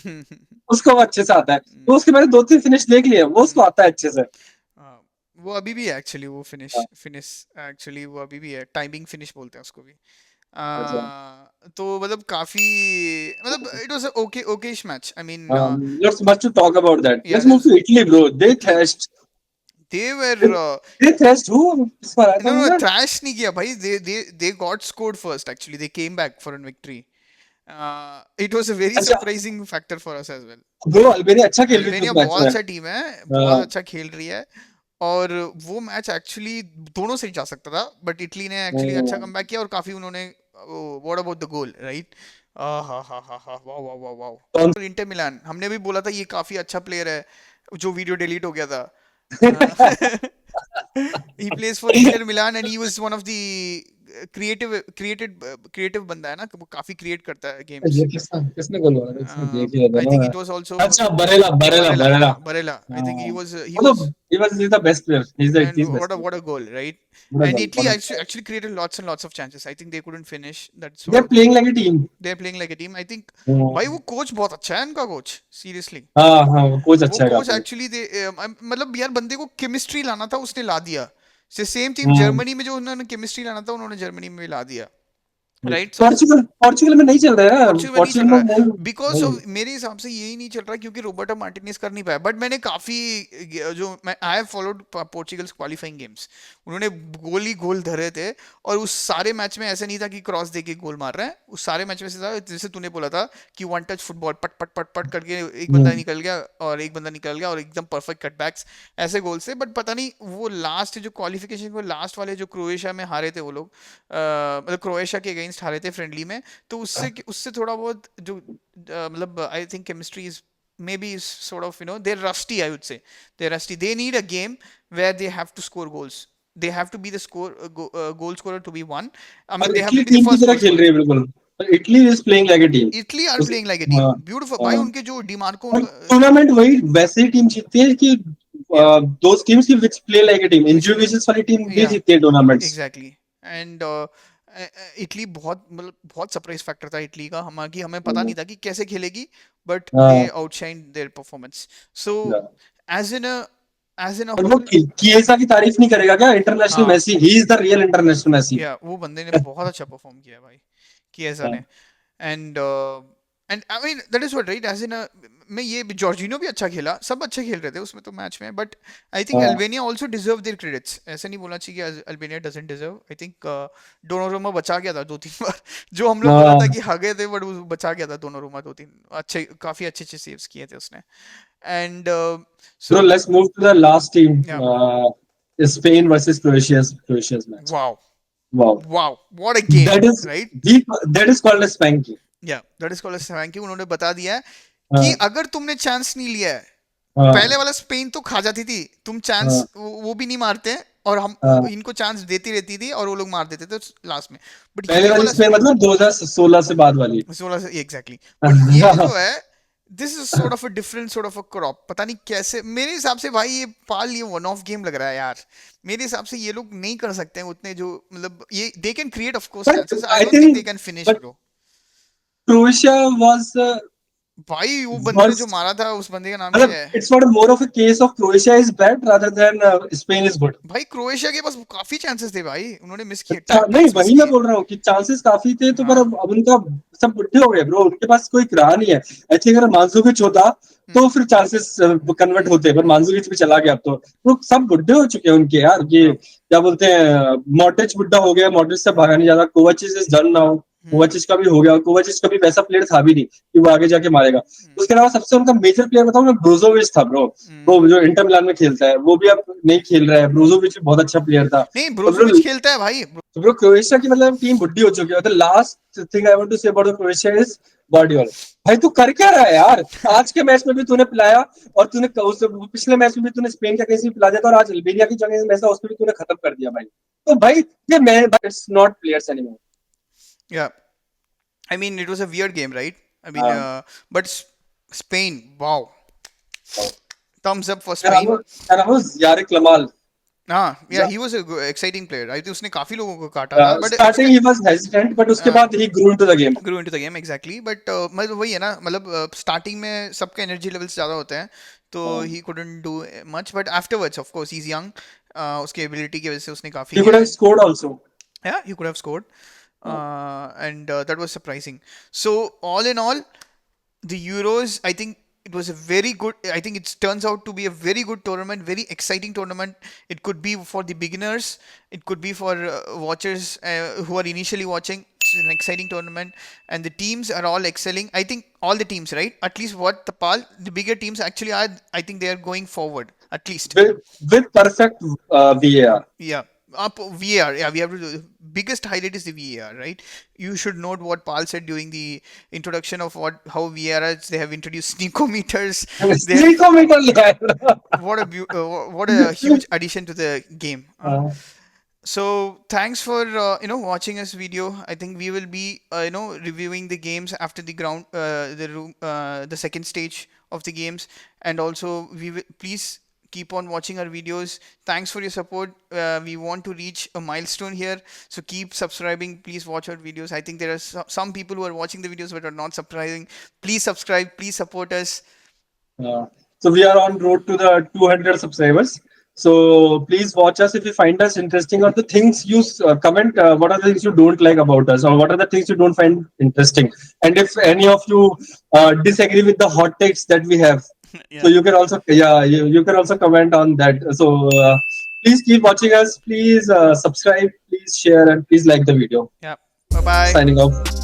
उसको वो अच्छे से आता है, तो उसके मैंने दो तीन फिनिश देख लिए, वो उसको आता है अच्छे से। हाँ, वो अभी भी है एक्चुअली, वो फिनिश फिनिश एक्चुअली वो अभी भी है, टाइमिंग फिनिश बोलते हैं उसको भी। अच्छा, तो मतलब काफी, मतलब it was okay Okesh match, I mean let's much to talk about that. या Let's move to Italy, bro. Italy, they They, were they thrashed who? इस बार आया था नो नो मुझे। थ्रैश नहीं किया भाई, they got scored first actually, they came back for a victory। it was a very अच्छा, surprising factor for us as well। Bro Albania अच्छा खेल रही थी अल्बानिया उस मैच बहुत में। अच्छा टीम है, बहुत हाँ, अच्छा खेल रही है, और वो मैच एक्चुअली दोनों से ही जा सकता था, बट इटली ने एक्चुअली अच्छा हम्म, कमबैक किया, और काफी उन्होंने what about the goal, right? हा हा हा हा, वाह वाह वाह कौन वाह। इंटर मिलान हमने भी बोला था ये काफी अच्छा प्लेयर है, जो वीडियो डिलीट हो गया था। सा- He plays for Inter Milan, and he was one of the creative बंदा है ना, वो काफी क्रिएट करता है गेम्स. ये किसने गोल मारा? इसने देख लिया था I ना. think it was also अच्छा, Barela Barela Barella. Barela. Barella. I think हाँ. he मतलब was he is the best player. He is the and Italy's best player. what a goal, right? What a And goal. Italy What a... actually created lots and lots of chances. I think they couldn't finish. That's They are what playing like a team. they're playing like a team. I think भाई हम्म. वो coach बहुत अच्छा है इनका coach, seriously. हाँ हाँ, coach वो अच्छा है कोच काफी. एक्चुअली दे मतलब यार बंदे को केमिस्ट्री लाना था, उसने ला दिया. सेम टीम हम्म. जर्मनी में जो उन्होंने केमिस्ट्री लाना था, उन्होंने जर्मनी में भी ला दिया, राइट. सो पोर्चुगल पोर्चुगल में नहीं चल रहा है यार. पोर्चुगल में नहीं चल पोर्चुगल रहा में है नहीं. बिकॉज नहीं. ऑफ, मेरे हिसाब से यही नहीं चल रहा क्योंकि रोबर्टो मार्टिनेज कर नहीं पाया. बट मैंने काफी जो मैं I have followed Portugal's qualifying games, उन्होंने गोल ही गोल धरे थे. और उस सारे मैच में ऐसा नहीं था कि क्रॉस दे के गोल मार रहे हैं. उस सारे मैच में से था जैसे तूने बोला था कि वन टच फुटबॉल, पट पट पट पट करके एक बंदा हम्म. निकल गया और एक बंदा निकल गया और एकदम परफेक्ट कटबैक्स, ऐसे गोल से. बट पता नहीं वो लास्ट जो क्वालिफिकेशन को लास्ट वाले जो क्रोएशिया में हारे थे वो लोग, मतलब क्रोएशिया के अगेंस्ट हारे थे फ्रेंडली में. तो उससे उससे थोड़ा बहुत जो मतलब I think chemistry is maybe is sort of, they're rusty, I would say. They're rusty. They need a game where they have to score goals. They have to be the goal scorer to be one. I mean, और they have Italy to be the team की first तरह goal खेल scorer. रही है बिल्कुल. Italy is playing like a team. Italy are उस playing like a हाँ. team. Beautiful. भाई हाँ. उनके जो डिमार्को और टूर्नामेंट वही वैसे ही टीम जीतती है कि या दो टीम्स की which play like a team. which injuries वाली टीम भी या जीतती है टूर्नामेंट्स. एग्जैक्टली. एंड इटली बहुत मतलब बहुत सरप्राइज फैक्टर था इटली का, हमें पता नहीं था कि कैसे खेलेगी. बट दे हाँ. Outshine their performance. So as in a और वो होल, किएसा की तारीफ नहीं करेगा क्या? इंटरनेशनल हाँ Messi. He is the real international Messi. या वो बंदे ने बहुत अच्छा परफॉर्म किया है भाई, किएजा ने. And and I mean that is what, right. एज इन मैं ये जॉर्जिनो भी अच्छा खेला, सब अच्छे खेल रहे थे उसमें तो मैच में. But I think Albania also deserve their credits. ऐसे नहीं बोलना चाहिए कि Albania doesn't deserve. I think Donnarumma बचा गया था 2-3 बार जो हम लोग बोला था कि हा गए थे, बट वो बचा गया था डोनोरुमा 2-3 अच्छे, काफी अच्छे अच्छे सेव्स किए थे उसने. And So so let's move to the last team. या Spain versus Croatia's match. Wow Wow. Wow what a game, That is right. that is called a spanky. या that is called thank you. उन्होंने बता दिया है कि हाँ. अगर तुमने चांस नहीं लिया है, हाँ. पहले वाला स्पेन तो खा जाती थी, तुम चांस हाँ. वो भी नहीं मारते हैं और हम हाँ. इनको चांस देती रहती थी और वो लोग मार देते थे लास्ट में. बट पहले ये वाली वाला स्पेन मतलब 2016 से बाद वाली. 16 से एग्जैक्टली. बट ये जो है, this is sort of a different sort of a crop. पता नहीं कैसे, मेरे हिसाब से भाई ये पाल, ये वन ऑफ गेम लग रहा है यार. मेरे हिसाब से ये लोग नहीं कर सकते हैं उतने जो, मतलब ये they can create of course But chances. I I don't think they think can finish but bro. Croatia was भाई वो बंदे ने जो was मारा था, उस बंदे का नाम क्या मतलब है it's not more of a case of Croatia is bad rather than Spain is good. भाई. क्रोएशिया के पास काफी चांसेस थे भाई, उन्होंने मिस किए, नहीं, टैक्टिक्स मिस वही मैं किए. बोल रहा हूँ कि चांसेस काफी थे तो, पर हाँ. अब उनका सब बुढ़े हो गए ब्रो. उनके पास कोई रहा नहीं है. एक्चुअली अगर मांजूकिच होता तो फिर चांसेस कन्वर्ट होते, पर मांजूकिच भी चला गया अब तो सब बुढ़े हो चुके हैं उनके यार. ये क्या बोलते हैं, मॉड्रिच बुढ़ा हो गया, मॉड्रिच से भागा नहीं जाता. कोवाचिच इज डन नाउ. कोवाचिच का भी हो गया. कोवाचिच का भी वैसा प्लेयर था भी नहीं कि वो आगे जाके मारेगा. उसके अलावा सबसे उनका मेजर प्लेयर बताऊं मैं, ब्रोजोविच था ब्रो. वो जो इंटर मिलान में खेलता है वो भी अब नहीं खेल रहा है. ब्रोजोविच भी बहुत अच्छा प्लेयर था. नहीं, तो ब्रो, ब्रोजोविच खेलता है भाई. तो ब्रो क्रोएशिया की मतलब टीम बुड्ढी हो चुकी है. The last thing I want to say about the Croatia is Guardiola. भाई तू कर क्या रहा है यार? आज के मैच में भी तूने पिलाया और तूने पिछले मैच में भी तूने स्पेन का कैसे पिला दिया था, और आज अल्बेनिया की जगह मैच था उसमें भी तूने खत्म कर दिया भाई. तो भाई ये मैं, इट्स नॉट प्लेयर्स एनीमोर. या I mean, it was a weird game, right? I mean, हाँ. but Spain, wow, thumbs up for Spain. यारिक लमाल. हाँ, yeah, he was a exciting player. I think उसने काफी लोगों को काटा था, but starting he was hesitant but उसके बाद he grew into the game. grew into the game exactly. But मतलब वही है ना, मतलब स्टार्टिंग में सबके एनर्जी लेवल्स ज्यादा होते हैं, तो he couldn't do much. But afterwards, of course, he's young. उसके एबिलिटी की वजह से उसने काफी he could have scored also. yeah, he could have scored. And that was surprising. So all in all, the Euros, I think it was a very good. I think it turns out to be a very good tournament, very exciting tournament. It could be for the beginners. It could be for watchers who are initially watching. It's an exciting tournament, and the teams are all excelling. I think all the teams, right? At least what the bigger teams actually are. I think they are going forward. At least with perfect VAR. yeah. Up VAR, yeah, we have to do. Biggest highlight is the VAR, right? You should note what Paul said during the introduction of how VAR is. They have introduced sneakometers. Sneakometer लिया है. What a huge addition to the game. So thanks for watching us video. I think we will be reviewing the games after the ground the room the second stage of the games, and also we will please keep on watching our videos. Thanks for your support. We want to reach a milestone here, so keep subscribing. Please watch our videos. I think there are some people who are watching the videos but are not subscribing. Please subscribe. Please support us. Uh, so we are on road to the 200 subscribers. So please watch us if you find us interesting, or the things you comment. What are the things you don't like about us, or what are the things you don't find interesting? And if any of you disagree with the hot takes that we have, so Yeah. you can also you can also comment on that. So please keep watching us. Please subscribe. Please share, and please like the video. Yeah. Bye bye. Signing off.